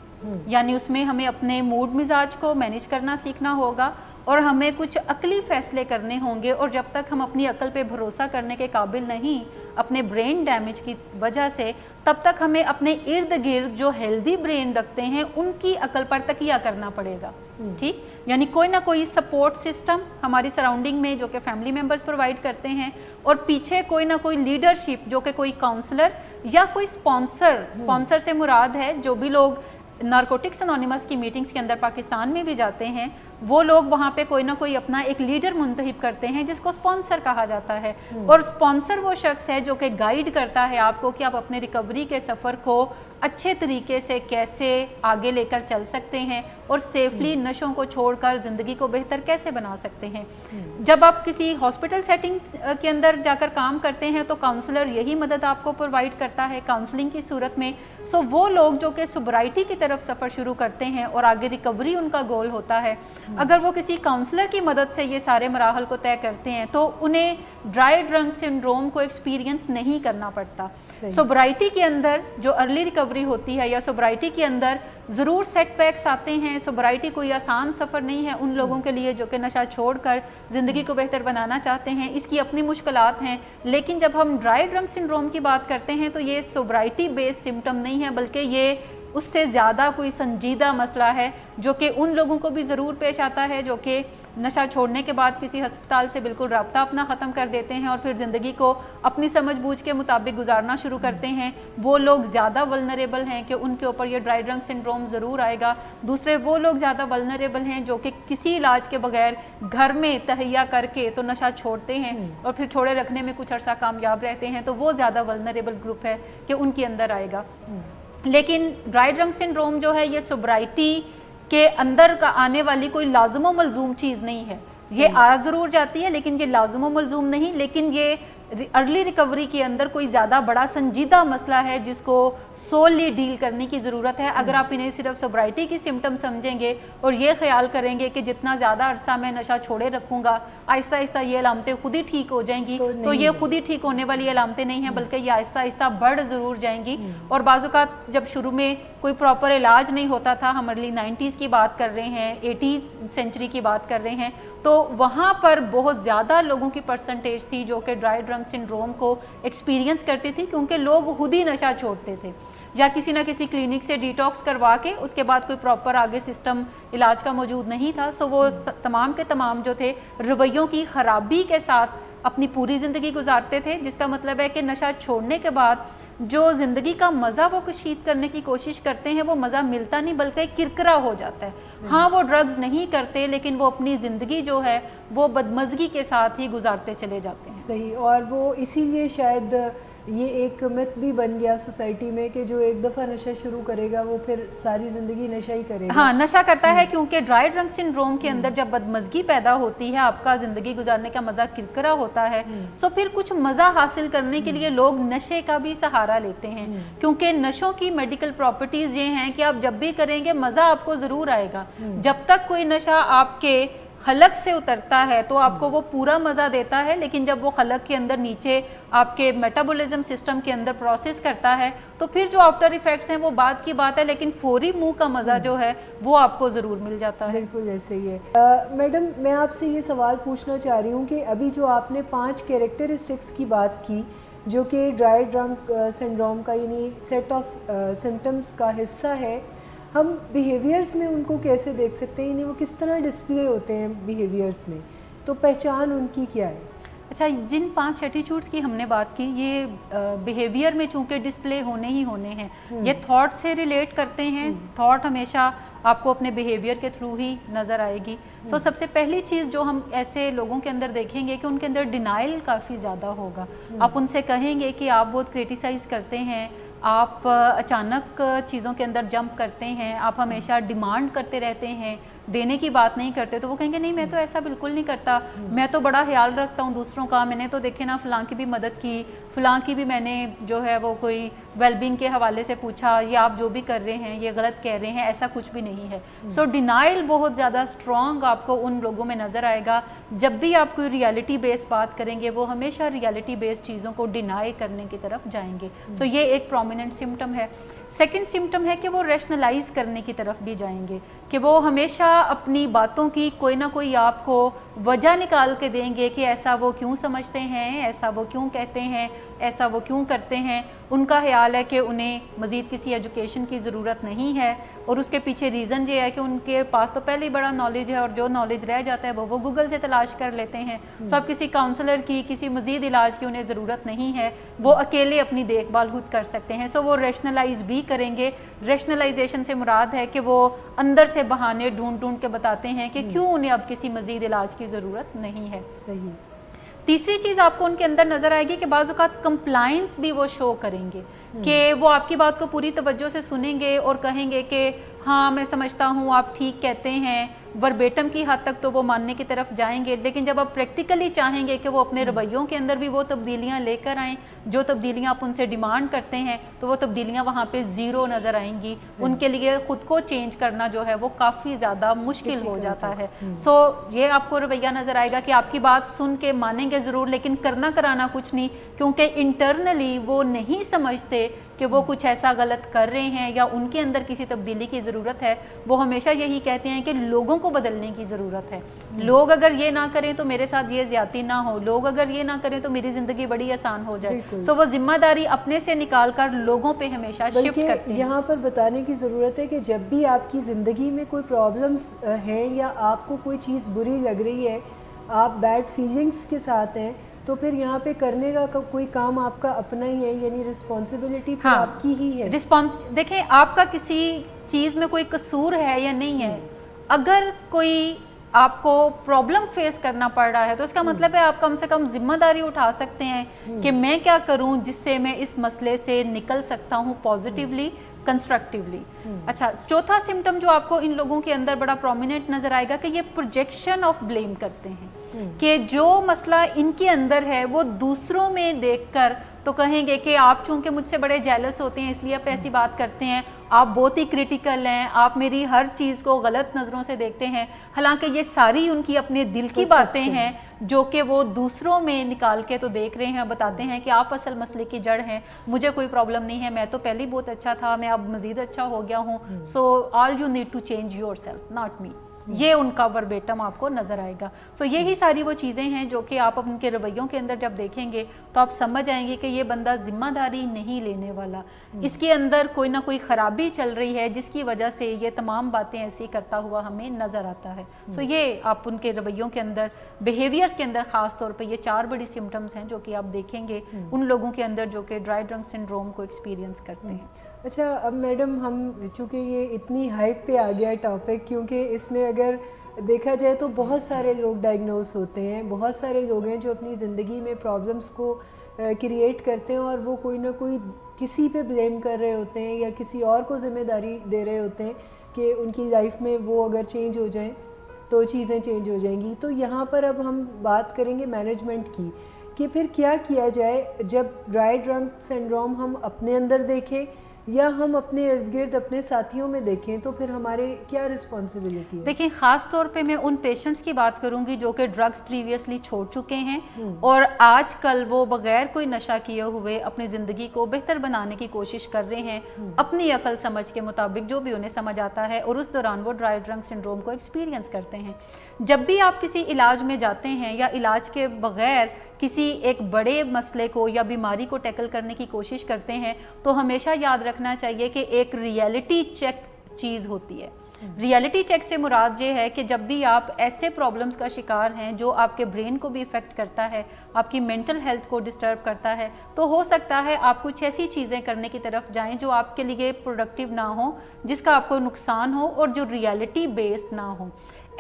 यानी उसमें हमें अपने मूड मिजाज को मैनेज करना सीखना होगा और हमें कुछ अकली फ़ैसले करने होंगे, और जब तक हम अपनी अकल पे भरोसा करने के काबिल नहीं अपने ब्रेन डैमेज की वजह से, तब तक हमें अपने इर्द गिर्द जो हेल्दी ब्रेन रखते हैं उनकी अकल पर तकिया करना पड़ेगा। ठीक, यानी कोई ना कोई सपोर्ट सिस्टम हमारी सराउंडिंग में जो कि फैमिली मेम्बर्स प्रोवाइड करते हैं, और पीछे कोई ना कोई लीडरशिप जो कि कोई काउंसलर या कोई स्पॉन्सर से मुराद है जो भी लोग नारकोटिक्स एनोनिमस की मीटिंग्स के अंदर पाकिस्तान में भी जाते हैं, वो लोग वहाँ पे कोई ना कोई अपना एक लीडर मुंतखब करते हैं जिसको स्पॉन्सर कहा जाता है। और स्पॉन्सर वो शख्स है जो कि गाइड करता है आपको कि आप अपने रिकवरी के सफ़र को अच्छे तरीके से कैसे आगे लेकर चल सकते हैं और सेफली नशों को छोड़कर ज़िंदगी को बेहतर कैसे बना सकते हैं। जब आप किसी हॉस्पिटल सेटिंग के अंदर जाकर काम करते हैं तो काउंसलर यही मदद आपको प्रोवाइड करता है काउंसलिंग की सूरत में। सो वो लोग जो कि सोब्राइटी की तरफ सफ़र शुरू करते हैं और आगे रिकवरी उनका गोल होता है, अगर वो किसी काउंसलर की मदद से ये सारे मराहल को तय करते हैं तो उन्हें ड्राई ड्रंक सिंड्रोम को एक्सपीरियंस नहीं करना पड़ता। सोब्राइटी के अंदर जो अर्ली रिकवरी होती है या सोब्राइटी के अंदर ज़रूर सेटबैक्स आते हैं। सोब्राइटी कोई आसान सफ़र नहीं है उन लोगों के लिए जो कि नशा छोड़कर ज़िंदगी को बेहतर बनाना चाहते हैं, इसकी अपनी मुश्किलात हैं। लेकिन जब हम ड्राई ड्रंक सिंड्रोम की बात करते हैं तो ये सोब्राइटी बेस्ड सिम्टम नहीं है, बल्कि ये उससे ज़्यादा कोई संजीदा मसला है जो कि उन लोगों को भी ज़रूर पेश आता है जो कि नशा छोड़ने के बाद किसी हस्पताल से बिल्कुल रब्ता अपना ख़त्म कर देते हैं और फिर ज़िंदगी को अपनी समझ बूझ के मुताबिक गुजारना शुरू करते हैं। वो लोग ज़्यादा वल्नरेबल हैं कि उनके ऊपर ये ड्राई ड्रंक सिंड्रोम ज़रूर आएगा। दूसरे वो लोग ज़्यादा वल्नरेबल हैं जो कि किसी इलाज के बगैर घर में तहैया करके तो नशा छोड़ते हैं और फिर छोड़े रखने में कुछ अर्सा कामयाब रहते हैं, तो वो ज़्यादा वल्नरेबल ग्रुप है कि उनके अंदर आएगा। लेकिन ड्राई ड्रंक सिंड्रोम जो है ये सोब्राइटी के अंदर का आने वाली कोई लाज़िम व मलजूम चीज़ नहीं है। ये आ ज़रूर जाती है लेकिन ये लाज़िम व मलजूम नहीं, लेकिन ये अर्ली रिकवरी के अंदर कोई ज़्यादा बड़ा संजीदा मसला है जिसको सोली डील करने की ज़रूरत है। अगर आप इन्हें सिर्फ सोब्राइटी की सिम्टम समझेंगे और ये ख्याल करेंगे कि जितना ज़्यादा अरसा मैं नशा छोड़े रखूँगा आहिस्ता आहिस्ता ये अलामतें खुद ही ठीक हो जाएंगी, तो ये खुद ही ठीक होने वाली अलामतें नहीं हैं, बल्कि ये आहिस्ता आहिस्ता बढ़ ज़रूर जाएंगी। और बाज़ औक़ात जब शुरू में कोई प्रॉपर इलाज नहीं होता था, हम अर्ली 90s की बात कर रहे हैं, 80th सेंचुरी की बात कर रहे हैं, तो वहाँ पर बहुत ज़्यादा लोगों की परसेंटेज थी जो कि ड्राई ड्रंक सिंड्रोम को एक्सपीरियंस करती थी, क्योंकि लोग खुद ही नशा छोड़ते थे या किसी ना किसी क्लिनिक से डिटॉक्स करवा के उसके बाद कोई प्रॉपर आगे सिस्टम इलाज का मौजूद नहीं था। सो वो तमाम के तमाम जो थे रवैयों की ख़राबी के साथ अपनी पूरी ज़िंदगी गुजारते थे, जिसका मतलब है कि नशा छोड़ने के बाद जो ज़िंदगी का मज़ा वो कशीद करने की कोशिश करते हैं वो मज़ा मिलता नहीं बल्कि किरकिरा हो जाता है। हाँ, वो ड्रग्स नहीं करते लेकिन वो अपनी ज़िंदगी जो है वो बदमज़गी के साथ ही गुजारते चले जाते हैं। सही, और वो इसीलिए शायद ये एक मिथ भी बन गया सोसाइटी में कि जो एक दफ़ा नशा शुरू करेगा वो फिर सारी ज़िंदगी नशा ही करेगा। हाँ, नशा करता है, क्योंकि ड्राई ड्रंक सिंड्रोम के अंदर जब बदमज़गी पैदा होती है, आपका ज़िंदगी गुजारने का मज़ा किरकिरा होता है, सो फिर कुछ मज़ा हासिल करने के लिए लोग नशे का भी सहारा लेते हैं, क्योंकि नशों की मेडिकल प्रॉपर्टीज़ ये हैं कि आप जब भी करेंगे मज़ा आपको ज़रूर आएगा। जब तक कोई नशा आपके हलक से उतरता है तो आपको वो पूरा मज़ा देता है, लेकिन जब वो हलक के अंदर नीचे आपके मेटाबॉलिज्म सिस्टम के अंदर प्रोसेस करता है तो फिर जो आफ्टर इफ़ेक्ट्स हैं वो बात की बात है, लेकिन फौरी मुंह का मज़ा जो है वो आपको ज़रूर मिल जाता है। बिल्कुल ऐसे ही है। मैडम, मैं आपसे ये सवाल पूछना चाह रही हूँ कि अभी जो आपने 5 कैरेक्टरिस्टिक्स की बात की जो कि ड्राई ड्रंक सिंड्रोम का यानी सेट ऑफ सिम्टम्स का हिस्सा है, हम बिहेवियर्स में उनको कैसे देख सकते हैं, यानी वो किस तरह डिस्प्ले होते हैं बिहेवियर्स में, तो पहचान उनकी क्या है? अच्छा, जिन 5 एटीट्यूड्स की हमने बात की ये बिहेवियर में चूंकि डिस्प्ले होने ही होने हैं, ये थॉट से रिलेट करते हैं। थॉट हमेशा आपको अपने बिहेवियर के थ्रू ही नज़र आएगी। सो सबसे पहली चीज़ जो हम ऐसे लोगों के अंदर देखेंगे कि उनके अंदर डिनाइल काफ़ी ज़्यादा होगा। आप उनसे कहेंगे कि आप बहुत क्रिटिसाइज़ करते हैं, आप अचानक चीज़ों के अंदर जंप करते हैं, आप हमेशा डिमांड करते रहते हैं, देने की बात नहीं करते, तो वो कहेंगे नहीं मैं तो ऐसा बिल्कुल नहीं करता, मैं तो बड़ा ख्याल रखता हूँ दूसरों का, मैंने तो देखे ना फ़लाँ की भी मदद की, फ़लाँ की भी मैंने जो है वो कोई वेलबींग के हवाले से पूछा, ये आप जो भी कर रहे हैं ये गलत कह रहे हैं, ऐसा कुछ भी नहीं है। सो डिनाइल बहुत ज़्यादा स्ट्रॉन्ग आपको उन लोगों में नज़र आएगा। जब भी आप कोई रियलिटी बेस्ड बात करेंगे वो हमेशा रियलिटी बेस्ड चीज़ों को डिनाई करने की तरफ जाएंगे। सो ये एक प्रोमिनेंट सिम्टम है। सेकंड सिम्टम है कि वो रैशनलाइज करने की तरफ भी जाएंगे, कि वो हमेशा अपनी बातों की कोई ना कोई आपको वजह निकाल के देंगे कि ऐसा वो क्यों समझते हैं, ऐसा वो क्यों कहते हैं, ऐसा वो क्यों करते हैं। उनका ख्याल है कि उन्हें मज़ीद किसी एजुकेशन की ज़रूरत नहीं है और उसके पीछे रीज़न ये है कि उनके पास तो पहले ही बड़ा नॉलेज है और जो नॉलेज रह जाता है वो गूगल से तलाश कर लेते हैं। सो अब किसी काउंसलर की, किसी मज़ीद इलाज की उन्हें ज़रूरत नहीं है, वो अकेले अपनी देखभाल खुद कर सकते हैं। सो वो रैशनलाइज भी करेंगे। रैशनलाइजेशन से मुराद है कि वो अंदर से बहाने ढूंढ के बताते हैं कि क्यों उन्हें अब किसी मज़ीद इलाज की ज़रूरत नहीं है। सही। तीसरी चीज़ आपको उनके अंदर नज़र आएगी कि बाज़ औक़ात कंप्लाइंस भी वो शो करेंगे, कि वो आपकी बात को पूरी तवज्जो से सुनेंगे और कहेंगे कि हाँ मैं समझता हूँ, आप ठीक कहते हैं, वर्बेटम की हद तक तो वो मानने की तरफ जाएंगे। लेकिन जब आप प्रैक्टिकली चाहेंगे कि वो अपने रवैयों के अंदर भी वो तब्दीलियाँ लेकर आएँ, जो तब्दीलियाँ आप उनसे डिमांड करते हैं, तो वो तब्दीलियाँ वहाँ पे ज़ीरो नज़र आएंगी। उनके लिए ख़ुद को चेंज करना जो है वो काफ़ी ज़्यादा मुश्किल हो जाता है। सो ये आपको रवैया नज़र आएगा कि आपकी बात सुन के मानेंगे ज़रूर, लेकिन करना कराना कुछ नहीं, क्योंकि इंटरनली वो नहीं समझते कि वो कुछ ऐसा गलत कर रहे हैं या उनके अंदर किसी तब्दीली की ज़रूरत है। वो हमेशा यही कहते हैं कि लोगों को बदलने की ज़रूरत है, लोग अगर ये ना करें तो मेरे साथ ये ज़्यादती ना हो, लोग अगर ये ना करें तो मेरी ज़िंदगी बड़ी आसान हो जाए। सो वो जिम्मेदारी अपने से निकाल कर लोगों पे हमेशा शिफ्ट करते हैं। यहाँ पर बताने की ज़रूरत है कि जब भी आपकी ज़िंदगी में कोई प्रॉब्लम्स हैं या आपको कोई चीज़ बुरी लग रही है, आप बैड फीलिंग्स के साथ हैं, तो फिर यहाँ पे करने का कोई काम आपका अपना ही है, यानी रिस्पॉन्सिबिलिटी फिर आपकी ही है। देखें, आपका किसी चीज़ में कोई कसूर है या नहीं है, अगर कोई आपको प्रॉब्लम फेस करना पड़ रहा है तो इसका मतलब है आप कम से कम जिम्मेदारी उठा सकते हैं कि मैं क्या करूं जिससे मैं इस मसले से निकल सकता हूं पॉजिटिवली। कंस्ट्रक्टिवली। अच्छा, चौथा सिम्टम जो आपको इन लोगों के अंदर बड़ा प्रोमिनेंट नजर आएगा कि ये प्रोजेक्शन ऑफ ब्लेम करते हैं, कि जो मसला इनके अंदर है वो दूसरों में देखकर तो कहेंगे कि आप चूंकि मुझसे बड़े जेलस होते हैं इसलिए आप ऐसी बात करते हैं, आप बहुत ही क्रिटिकल हैं, आप मेरी हर चीज़ को गलत नज़रों से देखते हैं। हालांकि ये सारी उनकी अपने दिल की बातें हैं जो कि वो दूसरों में निकाल के तो देख रहे हैं, बताते हैं कि आप असल मसले की जड़ हैं, मुझे कोई प्रॉब्लम नहीं है, मैं तो पहले ही बहुत अच्छा था, मैं अब मज़ीद अच्छा हो गया हूँ, so all you need to change yourself, not me. ये उनका वर्बेटम आपको नज़र आएगा। सो यही सारी वो चीज़ें हैं जो कि आप उनके रवैयों के अंदर जब देखेंगे तो आप समझ आएंगे कि ये बंदा जिम्मेदारी नहीं लेने वाला, इसके अंदर कोई ना कोई ख़राबी चल रही है जिसकी वजह से ये तमाम बातें ऐसी करता हुआ हमें नज़र आता है। सो ये आप उनके रवैयों के अंदर, बिहेवियर्स के अंदर ख़ास तौर पर ये 4 बड़ी सिम्टम्स हैं जो कि आप देखेंगे उन लोगों के अंदर जो कि ड्राई ड्रंक सिंड्रोम को एक्सपीरियंस करते हैं। अच्छा, अब मैडम हम चूँकि ये इतनी हाइप पे आ गया टॉपिक, क्योंकि इसमें अगर देखा जाए तो बहुत सारे लोग डायग्नोस होते हैं, बहुत सारे लोग हैं जो अपनी ज़िंदगी में प्रॉब्लम्स को क्रिएट करते हैं और वो कोई ना कोई किसी पे ब्लेम कर रहे होते हैं या किसी और को ज़िम्मेदारी दे रहे होते हैं कि उनकी लाइफ में वो अगर चेंज हो जाएं तो चीज़ें चेंज हो जाएंगी। तो यहाँ पर अब हम बात करेंगे मैनेजमेंट की कि फिर क्या किया जाए जब ड्राई ड्रंक सिंड्रोम हम अपने अंदर देखें या हम अपने इर्द गिर्द अपने साथियों में देखें, तो फिर हमारे क्या रिस्पॉन्सिबिलिटी है? देखिए, ख़ास तौर पे मैं उन पेशेंट्स की बात करूंगी जो कि ड्रग्स प्रीवियसली छोड़ चुके हैं और आजकल वो बगैर कोई नशा किए हुए अपनी ज़िंदगी को बेहतर बनाने की कोशिश कर रहे हैं अपनी अकल समझ के मुताबिक, जो भी उन्हें समझ आता है, और उस दौरान वो ड्राई ड्रंक सिंड्रोम को एक्सपीरियंस करते हैं। जब भी आप किसी इलाज में जाते हैं या इलाज के बगैर किसी एक बड़े मसले को या बीमारी को टैकल करने की कोशिश करते हैं तो हमेशा याद रखना चाहिए कि एक रियलिटी चेक चीज़ होती है। रियलिटी चेक से मुराद ये है कि जब भी आप ऐसे प्रॉब्लम्स का शिकार हैं जो आपके ब्रेन को भी इफ़ेक्ट करता है, आपकी मेंटल हेल्थ को डिस्टर्ब करता है, तो हो सकता है आप कुछ ऐसी चीज़ें करने की तरफ जाएं जो आपके लिए प्रोडक्टिव ना हो, जिसका आपको नुकसान हो और जो रियलिटी बेस्ड ना हो।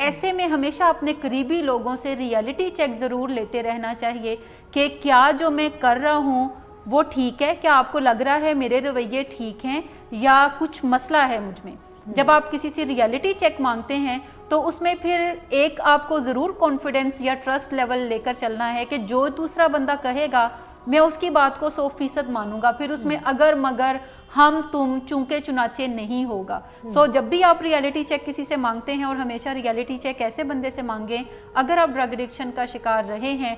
ऐसे में हमेशा अपने करीबी लोगों से रियलिटी चेक ज़रूर लेते रहना चाहिए कि क्या जो मैं कर रहा हूँ वो ठीक है, क्या आपको लग रहा है मेरे रवैये ठीक हैं या कुछ मसला है मुझ में। जब आप किसी से रियलिटी चेक मांगते हैं तो उसमें फिर एक आपको ज़रूर कॉन्फिडेंस या ट्रस्ट लेवल लेकर चलना है कि जो दूसरा बंदा कहेगा मैं उसकी बात को 100% मानूंगा, फिर उसमें अगर मगर हम तुम चूंके चुनाचे नहीं होगा। सो जब भी आप रियलिटी चेक किसी से मांगते हैं, और हमेशा रियलिटी चेक ऐसे बंदे से मांगें, अगर आप ड्रग एडिक्शन का शिकार रहे हैं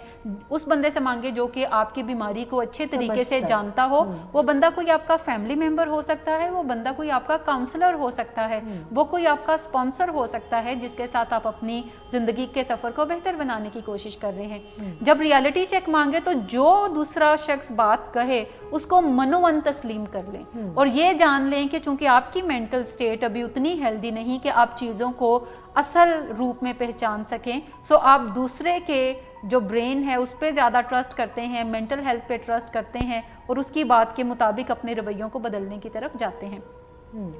उस बंदे से मांगे जो कि आपकी बीमारी को अच्छे तरीके से जानता हो। वो बंदा कोई आपका फैमिली मेम्बर हो सकता है, वो बंदा कोई आपका काउंसलर हो सकता है, वो कोई आपका स्पॉन्सर हो सकता है जिसके साथ आप अपनी ज़िंदगी के सफ़र को बेहतर बनाने की कोशिश कर रहे हैं। जब रियलिटी चेक मांगे तो जो दूसरा शख्स बात कहे उसको मनोमन तस्लीम कर लें और ये जान लें कि चूंकि आपकी मेंटल स्टेट अभी उतनी हेल्दी नहीं कि आप चीज़ों को असल रूप में पहचान सकें, सो आप दूसरे के जो ब्रेन है उस पर ज़्यादा ट्रस्ट करते हैं, मेंटल हेल्थ पे ट्रस्ट करते हैं और उसकी बात के मुताबिक अपने रवैयों को बदलने की तरफ जाते हैं।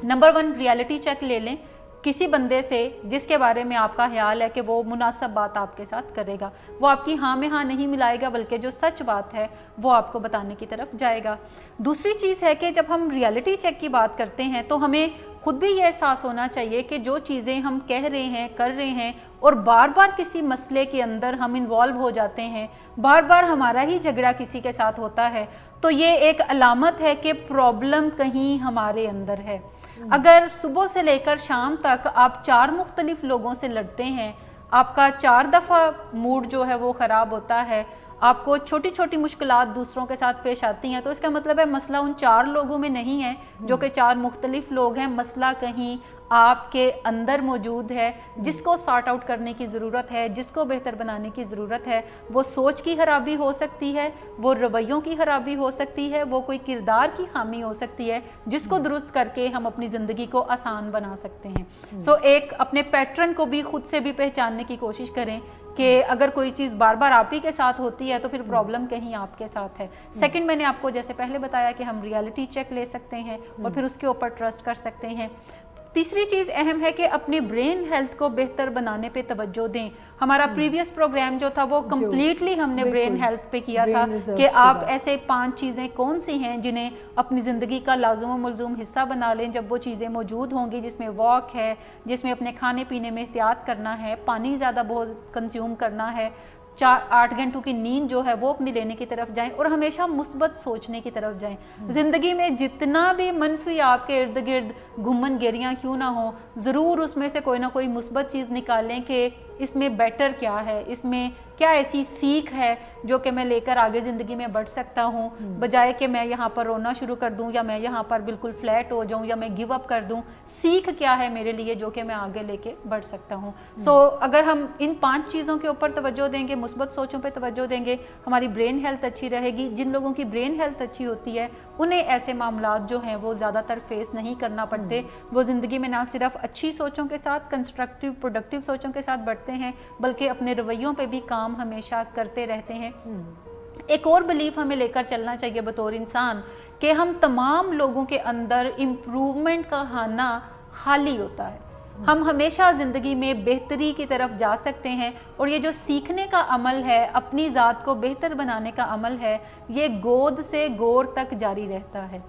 नंबर 1, रियलिटी चेक ले लें किसी बंदे से जिसके बारे में आपका ख्याल है कि वो मुनासिब बात आपके साथ करेगा, वो आपकी हाँ में हाँ नहीं मिलाएगा बल्कि जो सच बात है वो आपको बताने की तरफ जाएगा। दूसरी चीज़ है कि जब हम रियलिटी चेक की बात करते हैं तो हमें खुद भी ये एहसास होना चाहिए कि जो चीज़ें हम कह रहे हैं, कर रहे हैं और बार बार किसी मसले के अंदर हम इन्वॉल्व हो जाते हैं, बार बार हमारा ही झगड़ा किसी के साथ होता है, तो ये एक अलामत है कि प्रॉब्लम कहीं हमारे अंदर है। अगर सुबह से लेकर शाम तक आप 4 मुख्तलिफ लोगों से लड़ते हैं, आपका 4 दफ़ा मूड जो है वो ख़राब होता है, आपको छोटी छोटी मुश्किलात दूसरों के साथ पेश आती हैं, तो इसका मतलब है मसला उन 4 लोगों में नहीं है जो कि 4 मुख्तलिफ लोग हैं, मसला कहीं आपके अंदर मौजूद है जिसको सॉर्ट आउट करने की ज़रूरत है, जिसको बेहतर बनाने की ज़रूरत है। वो सोच की खराबी हो सकती है, वो रवैयों की खराबी हो सकती है, वो कोई किरदार की खामी हो सकती है जिसको दुरुस्त करके हम अपनी ज़िंदगी को आसान बना सकते हैं। सो एक अपने पैटर्न को भी खुद से भी पहचानने की कोशिश करें कि अगर कोई चीज़ बार बार आप ही के साथ होती है तो फिर प्रॉब्लम कहीं आपके साथ है। सेकंड, मैंने आपको जैसे पहले बताया कि हम रियलिटी चेक ले सकते हैं और फिर उसके ऊपर ट्रस्ट कर सकते हैं। तीसरी चीज़ अहम है कि अपनी ब्रेन हेल्थ को बेहतर बनाने पे तवज्जो दें। हमारा प्रीवियस प्रोग्राम जो था वो कम्प्लीटली हमने ब्रेन हेल्थ पे किया था कि आप ऐसे 5 चीज़ें कौन सी हैं जिन्हें अपनी ज़िंदगी का लाज़िम व मलज़ूम हिस्सा बना लें। जब वो चीज़ें मौजूद होंगी, जिसमें वॉक है, जिसमें अपने खाने पीने में एहतियात करना है, पानी ज़्यादा बहुत कंज्यूम करना है, 8 घंटों की नींद जो है वो अपनी लेने की तरफ जाएं और हमेशा मुस्बत सोचने की तरफ जाएं। ज़िंदगी में जितना भी मनफी आपके इर्द गिर्द घुमन गेरियाँ क्यों ना हो, ज़रूर उसमें से कोई ना कोई मुस्बत चीज़ निकालें कि इसमें बेटर क्या है, इसमें क्या ऐसी सीख है जो कि मैं लेकर आगे ज़िंदगी में बढ़ सकता हूँ, बजाय कि मैं यहाँ पर रोना शुरू कर दूँ या मैं यहाँ पर बिल्कुल फ्लैट हो जाऊँ या मैं गिव अप कर दूँ। सीख क्या है मेरे लिए जो कि मैं आगे लेके बढ़ सकता हूँ। सो अगर हम इन 5 चीज़ों के ऊपर तवज्जो देंगे, मुस्बत सोचों पे तवज्जो देंगे, हमारी ब्रेन हेल्थ अच्छी रहेगी। जिन लोगों की ब्रेन हेल्थ अच्छी होती है उन्हें ऐसे मामलात जो हैं वो ज़्यादातर फेस नहीं करना पड़ते। वो ज़िंदगी में ना सिर्फ अच्छी सोचों के साथ, कंस्ट्रक्टिव प्रोडक्टिव सोचों के साथ बढ़ते हैं, बल्कि अपने रवैयों पे भी काम हमेशा करते रहते हैं। एक और बिलीफ हमें लेकर चलना चाहिए बतौर इंसान कि हम तमाम लोगों के अंदर इम्प्रूवमेंट का खाना खाली होता है। हम हमेशा ज़िंदगी में बेहतरी की तरफ जा सकते हैं और ये जो सीखने का अमल है, अपनी ज़ात को बेहतर बनाने का अमल है, ये गोद से गोर तक जारी रहता है।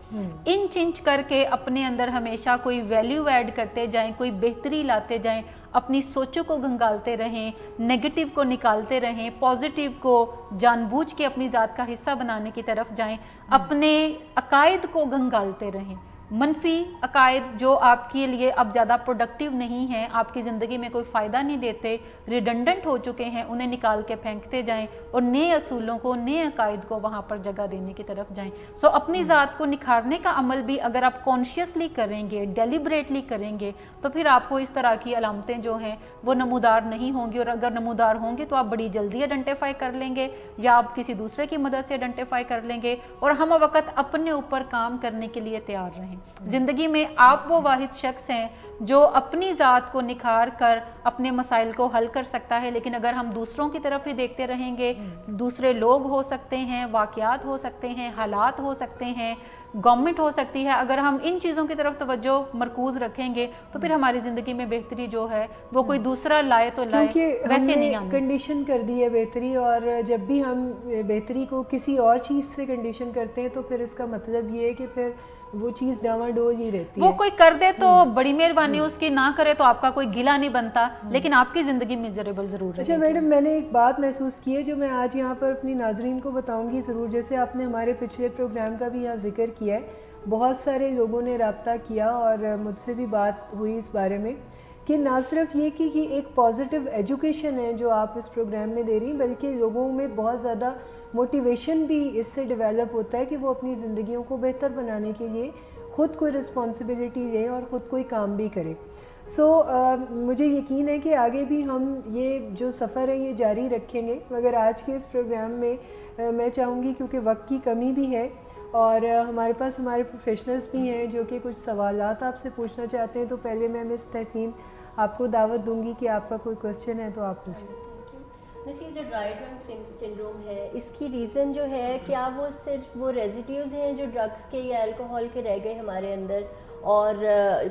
इंच इंच करके अपने अंदर हमेशा कोई वैल्यू ऐड करते जाएं, कोई बेहतरी लाते जाएं, अपनी सोचों को गंगालते रहें, नेगेटिव को निकालते रहें, पॉजिटिव को जानबूझ के अपनी ज़ात का हिस्सा बनाने की तरफ जाएं, अपने अकायद को गंगालते रहें। मनफी अकायद जो आपके लिए अब ज़्यादा प्रोडक्टिव नहीं हैं, आपकी ज़िंदगी में कोई फ़ायदा नहीं देते, रिडंडेंट हो चुके हैं, उन्हें निकाल के फेंकते जाएं और नए असूलों को, नए अकायद को वहाँ पर जगह देने की तरफ जाएं। सो अपनी ज़ात को निखारने का अमल भी अगर आप कॉन्शियसली करेंगे, डेलिब्रेटली करेंगे, तो फिर आपको इस तरह की अलामतें जो हैं वो नमूदार नहीं होंगी। और अगर नमूदार होंगी तो आप बड़ी जल्दी आइडेंटिफाई कर लेंगे या आप किसी दूसरे की मदद से आइडेंटिफाई कर लेंगे और हम वक्त अपने ऊपर काम करने के लिए तैयार रहें। ज़िंदगी में आप वो वाहिद शख्स हैं जो अपनी ज़ात को निखार कर अपने मसाइल को हल कर सकता है। लेकिन अगर हम दूसरों की तरफ ही देखते रहेंगे, दूसरे लोग हो सकते हैं, वाक़यात हो सकते हैं, हालात हो सकते हैं, गवर्नमेंट हो सकती है, अगर हम इन चीज़ों की तरफ तवज्जो मरकूज़ रखेंगे तो फिर हमारी ज़िंदगी में बेहतरी जो है वो कोई दूसरा लाए तो लाए, वैसे नहीं आनी। कंडीशन कर दी है बेहतरी, और जब भी हम बेहतरी को किसी और चीज़ से कंडीशन करते हैं तो फिर इसका मतलब ये है कि फिर वो चीज़ डावाडोल ही रहती है। वो कोई कर दे तो बड़ी मेहरबानी, उसकी ना करे तो आपका कोई गिला नहीं बनता, लेकिन आपकी ज़िंदगी मिजरेबल ज़रूर रहेगी। अच्छा मैडम, मैंने एक बात महसूस की है जो मैं आज यहाँ पर अपनी नाजरीन को बताऊँगी ज़रूर। जैसे आपने हमारे पिछले प्रोग्राम का भी यहाँ जिक्र किया है, बहुत सारे लोगों ने रब्ता किया और मुझसे भी बात हुई इस बारे में कि ना सिर्फ ये कि एक पॉजिटिव एजुकेशन है जो आप इस प्रोग्राम में दे रही, बल्कि लोगों में बहुत ज़्यादा मोटिवेशन भी इससे डेवलप होता है कि वो अपनी ज़िंदगियों को बेहतर बनाने के लिए ख़ुद कोई रिस्पॉन्सिबिलिटी लें और ख़ुद कोई काम भी करें। मुझे यकीन है कि आगे भी हम ये जो सफ़र है ये जारी रखेंगे, मगर आज के इस प्रोग्राम में मैं चाहूँगी, क्योंकि वक्त की कमी भी है और हमारे पास हमारे प्रोफेशनल्स भी हैं जो कि कुछ सवालात आपसे पूछना चाहते हैं, तो पहले मैं मिस तहसीन आपको दावत दूंगी कि आपका कोई क्वेश्चन है तो आप पूछें। मिस, ये जो ड्राई ड्रंक सिंड्रोम है, इसकी रीज़न जो है, क्या वो सिर्फ वो रेजिड्यूज़ हैं जो ड्रग्स के या अल्कोहल के रह गए हमारे अंदर और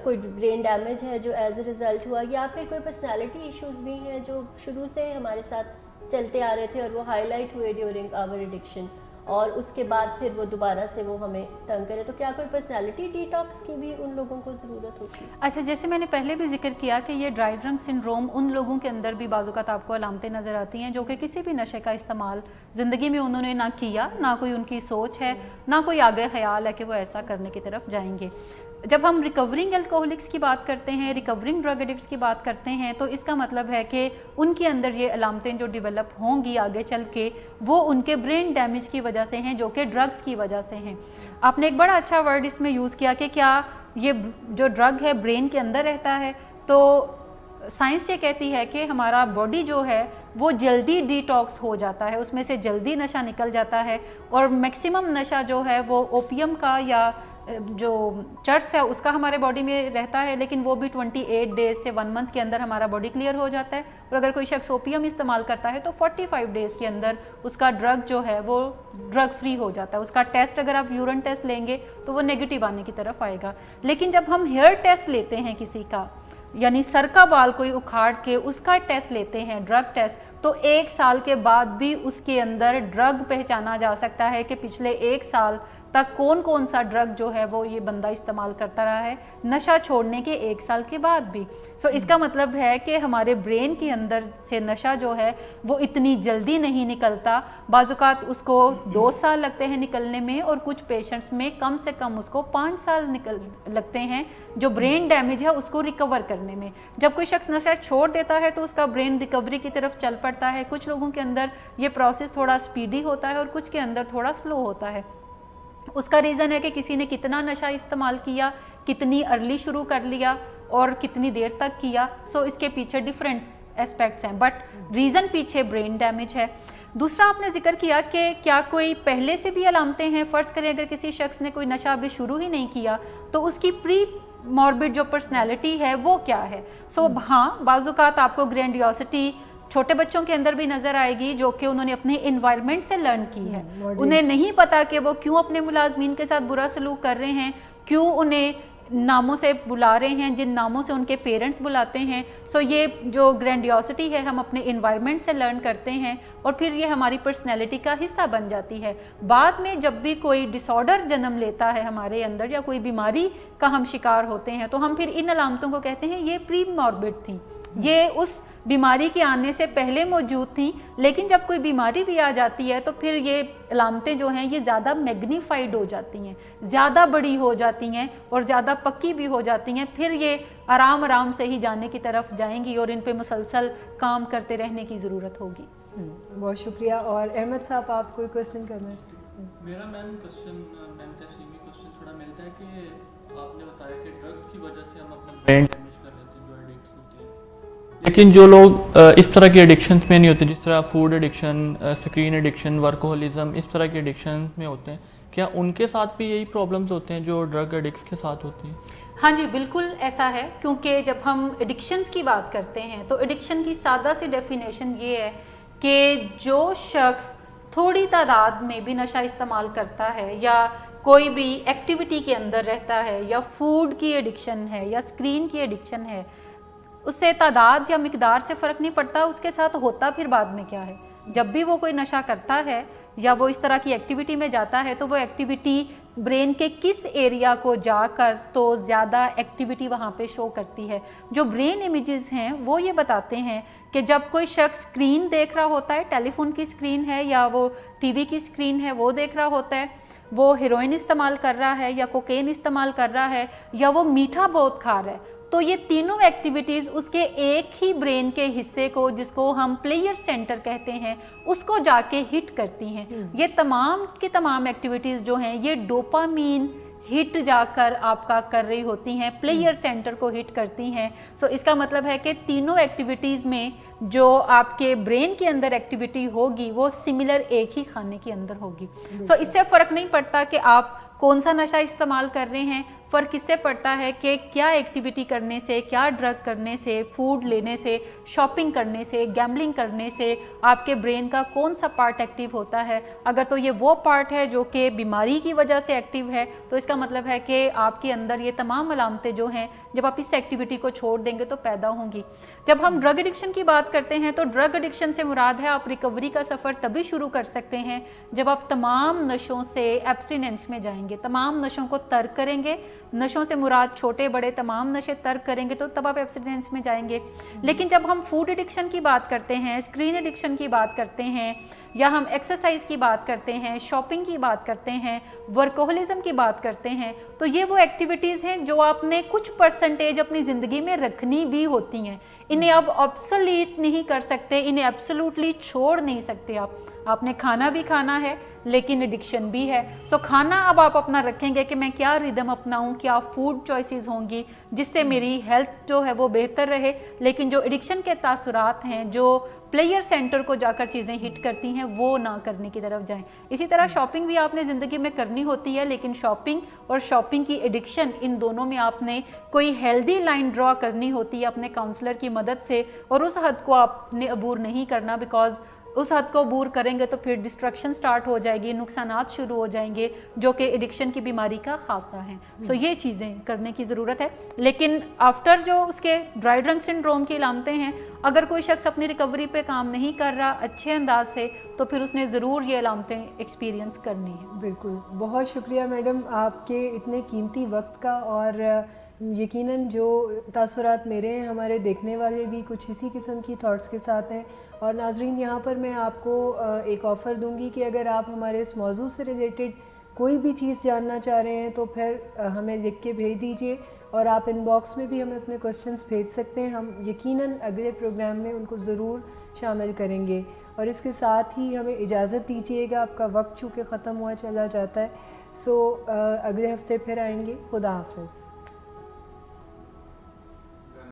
कोई ब्रेन डैमेज है जो एज ए रिज़ल्ट हुआ, या फिर कोई पर्सनालिटी इश्यूज़ भी हैं जो शुरू से हमारे साथ चलते आ रहे थे और वो हाईलाइट हुए ड्यूरिंग आवर एडिक्शन और उसके बाद फिर वो दोबारा से वो हमें तंग करे? तो क्या कोई पर्सनालिटी डिटॉक्स की भी उन लोगों को ज़रूरत होती है? अच्छा, जैसे मैंने पहले भी जिक्र किया कि ये ड्राई ड्रंक सिंड्रोम उन लोगों के अंदर भी बाज़-औक़ात आपको अलामतें नज़र आती हैं जो कि किसी भी नशे का इस्तेमाल ज़िंदगी में उन्होंने ना किया, ना कोई उनकी सोच है, ना कोई आगे ख्याल है कि वो ऐसा करने की तरफ जाएंगे। जब हम रिकवरिंग अल्कोहलिक्स की बात करते हैं, रिकवरिंग ड्रग एडिक्ट्स की बात करते हैं, तो इसका मतलब है कि उनके अंदर ये अलामतें जो डेवलप होंगी आगे चल के, वो उनके ब्रेन डैमेज की वजह से हैं, जो कि ड्रग्स की वजह से हैं। आपने एक बड़ा अच्छा वर्ड इसमें यूज़ किया कि क्या ये जो ड्रग है ब्रेन के अंदर रहता है, तो साइंस ये कहती है कि हमारा बॉडी जो है वो जल्दी डिटॉक्स हो जाता है, उसमें से जल्दी नशा निकल जाता है और मैक्सिमम नशा जो है वो ओपियम का या जो चर्स है उसका हमारे बॉडी में रहता है, लेकिन वो भी 28 डेज से 1 मंथ के अंदर हमारा बॉडी क्लियर हो जाता है। और अगर कोई शख्स ओपियम इस्तेमाल करता है तो 45 डेज़ के अंदर उसका ड्रग जो है वो ड्रग फ्री हो जाता है। उसका टेस्ट अगर आप यूरिन टेस्ट लेंगे तो वो नेगेटिव आने की तरफ आएगा। लेकिन जब हम हेयर टेस्ट लेते हैं किसी का, यानी सर का बाल कोई उखाड़ के उसका टेस्ट लेते हैं, ड्रग टेस्ट, तो 1 साल के बाद भी उसके अंदर ड्रग पहचाना जा सकता है कि पिछले 1 साल तक कौन कौन सा ड्रग जो है वो ये बंदा इस्तेमाल करता रहा है नशा छोड़ने के 1 साल के बाद भी। सो इसका मतलब है कि हमारे ब्रेन के अंदर से नशा जो है वो इतनी जल्दी नहीं निकलता। बाज़ात उसको 2 साल लगते हैं निकलने में, और कुछ पेशेंट्स में कम से कम उसको 5 साल लगते हैं जो ब्रेन डैमेज है उसको रिकवर करने में। जब कोई शख्स नशा छोड़ देता है तो उसका ब्रेन रिकवरी की तरफ चल पड़ता है। कुछ लोगों के अंदर ये प्रोसेस थोड़ा स्पीडी होता है और कुछ के अंदर थोड़ा स्लो होता है। उसका रीज़न है कि किसी ने कितना नशा इस्तेमाल किया, कितनी अर्ली शुरू कर लिया और कितनी देर तक किया। सो इसके पीछे डिफरेंट एस्पेक्ट्स हैं, बट रीज़न पीछे ब्रेन डैमेज है। दूसरा आपने जिक्र किया कि क्या कोई पहले से भी अलामतें हैं। फ़र्ज़ करें अगर किसी शख्स ने कोई नशा अभी शुरू ही नहीं किया तो उसकी प्री मॉर्बिड जो पर्सनैलिटी है वो क्या है। सो हाँ, बाज़ात आपको ग्रैंडियोसिटी छोटे बच्चों के अंदर भी नज़र आएगी जो कि उन्होंने अपने इन्वायरमेंट से लर्न की है। उन्हें नहीं पता कि वो क्यों अपने मुलाजमीन के साथ बुरा सलूक कर रहे हैं, क्यों उन्हें नामों से बुला रहे हैं जिन नामों से उनके पेरेंट्स बुलाते हैं। सो ये जो ग्रैंडियोसिटी है हम अपने इन्वायरमेंट से लर्न करते हैं और फिर ये हमारी पर्सनैलिटी का हिस्सा बन जाती है। बाद में जब भी कोई डिसऑर्डर जन्म लेता है हमारे अंदर या कोई बीमारी का हम शिकार होते हैं तो हम फिर इन अलामतों को कहते हैं ये प्री मॉर्बिड थी, ये उस बीमारी के आने से पहले मौजूद थी। लेकिन जब कोई बीमारी भी आ जाती है तो फिर ये अलामतें जो हैं ये ज़्यादा मैग्नीफाइड हो जाती हैं, ज़्यादा बड़ी हो जाती हैं और ज़्यादा पक्की भी हो जाती हैं। फिर ये आराम आराम से ही जाने की तरफ जाएंगी और इन पे मुसलसल काम करते रहने की ज़रूरत होगी। बहुत शुक्रिया। और अहमद साहब आप कोई क्वेश्चन करना चाहते हैं? मेरा मैम तस्लीमी क्वेश्चन थोड़ा मिलता है कि आपने बताया कि ड्रग्स की वजह से हम अपना ब्रेन डैमेज कर लेते हैं जो एडिक्ट्स होते हैं, लेकिन जो लोग इस तरह के एडिक्शंस में नहीं होते, जिस तरह फूड एडिक्शन, स्क्रीन एडिक्शन, वर्कोहलिज्म, इस तरह के एडिक्शन में होते हैं, क्या उनके साथ भी यही प्रॉब्लम्स होते हैं जो ड्रग एडिक्ट्स के साथ होती हैं? हाँ जी, बिल्कुल ऐसा है। क्योंकि जब हम एडिक्शंस की बात करते हैं तो एडिक्शन की सादा सी डेफिनेशन ये है कि जो शख्स थोड़ी तादाद में भी नशा इस्तेमाल करता है या कोई भी एक्टिविटी के अंदर रहता है या फूड की एडिक्शन है या स्क्रीन की एडिक्शन है, उससे तादाद या मिकदार से फ़र्क नहीं पड़ता, उसके साथ होता फिर बाद में क्या है। जब भी वो कोई नशा करता है या वो इस तरह की एक्टिविटी में जाता है तो वो एक्टिविटी ब्रेन के किस एरिया को जाकर तो ज़्यादा एक्टिविटी वहाँ पे शो करती है। जो ब्रेन इमेजेस हैं वो ये बताते हैं कि जब कोई शख्स स्क्रीन देख रहा होता है, टेलीफोन की स्क्रीन है या वो टीवी की स्क्रीन है वो देख रहा होता है, वो हेरोइन इस्तेमाल कर रहा है या कोकेन इस्तेमाल कर रहा है या वो मीठा बहुत खा रहा है, तो ये तीनों एक्टिविटीज़ उसके एक ही ब्रेन के हिस्से को, जिसको हम प्लेयर सेंटर कहते हैं, उसको जाके हिट करती हैं। ये तमाम की तमाम एक्टिविटीज़ जो हैं ये डोपामीन हिट जाकर आपका कर रही होती हैं, प्लेयर सेंटर को हिट करती हैं। सो इसका मतलब है कि तीनों एक्टिविटीज़ में जो आपके ब्रेन के अंदर एक्टिविटी होगी वो सिमिलर एक ही खाने के अंदर होगी। सो इससे फ़र्क नहीं पड़ता कि आप कौन सा नशा इस्तेमाल कर रहे हैं, फ़र्क इससे पड़ता है कि क्या एक्टिविटी करने से, क्या ड्रग करने से, फूड लेने से, शॉपिंग करने से, गैम्बलिंग करने से आपके ब्रेन का कौन सा पार्ट एक्टिव होता है। अगर तो ये वो पार्ट है जो कि बीमारी की वजह से एक्टिव है तो इसका मतलब है कि आपके अंदर ये तमाम अलामतें जो हैं जब आप इस एक्टिविटी को छोड़ देंगे तो पैदा होंगी। जब हम ड्रग एडिक्शन की बात करते हैं तो ड्रग एडिक्शन से मुराद है आप रिकवरी का सफ़र तभी शुरू कर सकते हैं जब आप तमाम नशों से एब्सटिनेंस में जाएंगे, तमाम नशों को तर्क करेंगे। नशों से मुराद छोटे बड़े तमाम नशे तर्क करेंगे तो तब आप एब्सटिनेंस में जाएंगे। लेकिन जब हम फूड एडिक्शन की बात करते हैं, स्क्रीन एडिक्शन की बात करते हैं या हम एक्सरसाइज की बात करते हैं, शॉपिंग की बात करते हैं, वर्कोहलिज्म की बात करते हैं, तो ये वो एक्टिविटीज़ हैं जो आपने कुछ परसेंटेज अपनी ज़िंदगी में रखनी भी होती हैं। इन्हें आप ऑब्सोलीट नहीं कर सकते, इन्हें एब्सोल्युटली छोड़ नहीं सकते। आपने खाना भी खाना है लेकिन एडिक्शन भी है। सो खाना अब आप अपना रखेंगे कि मैं क्या रिदम अपनाऊं, क्या फूड चॉइसेस होंगी जिससे मेरी हेल्थ जो है वो बेहतर रहे। लेकिन जो एडिक्शन के तासुरात हैं, जो پلیئر سینٹر کو جا کر چیزیں ہٹ کرتی ہیں وہ نہ کرنے کی طرف جائیں. اسی طرح شاپنگ بھی آپ نے زندگی میں کرنی ہوتی ہے, لیکن شاپنگ اور شاپنگ کی ایڈکشن, ان دونوں میں آپ نے کوئی ہیلدی لائن ڈرا کرنی ہوتی ہے اپنے کاؤنسلر کی مدد سے, اور اس حد کو آپ نے عبور نہیں کرنا, بیکاز اس حد کو عبور کریں گے تو پھر ڈسٹریکشن سٹارٹ ہو جائے گی, نقصانات شروع ہو جائیں گے جو کہ ایڈکشن کی بیماری کا خاصہ ہیں. سو یہ چیزیں کرنے کی ضرورت ہے. لیکن آفٹر جو اس کے ڈرائی ڈرنک سنڈروم کی علامتیں ہیں, اگر کوئی شخص اپنی ریکوری پہ کام نہیں کر رہا اچھے انداز سے, تو پھر اس نے ضرور یہ علامتیں ایکسپیرینس کرنی ہیں. بالکل, بہت شکریہ میڈم آپ کے اتنے قیمتی وقت کا, اور یقیناً جو تاثرات میرے ہیں ہمارے دیکھنے والے بھی کچھ اسی قسم کی تھاٹس کے ساتھ ہیں. اور ناظرین, یہاں پر میں آپ کو ایک آفر دوں گی کہ اگر آپ ہمارے اس موضوع سے ریلیٹڈ کوئی بھی چیز جاننا چاہ رہے ہیں تو پھر ہمیں لکھ کے بھیج دیجئے, اور آپ ان باکس میں بھی ہمیں اپنے کوسچنز بھیج سکتے ہیں. ہم یقیناً اگلے پروگرام میں ان کو ضرور شامل کریں گے. اور اس کے ساتھ ہی ہمیں اجازت دیجیے گا, آپ کا وقت چونکہ ختم ہوا چلا جاتا ہے. سو اگلے ہفتے پھر آئیں گے. خدا حافظ.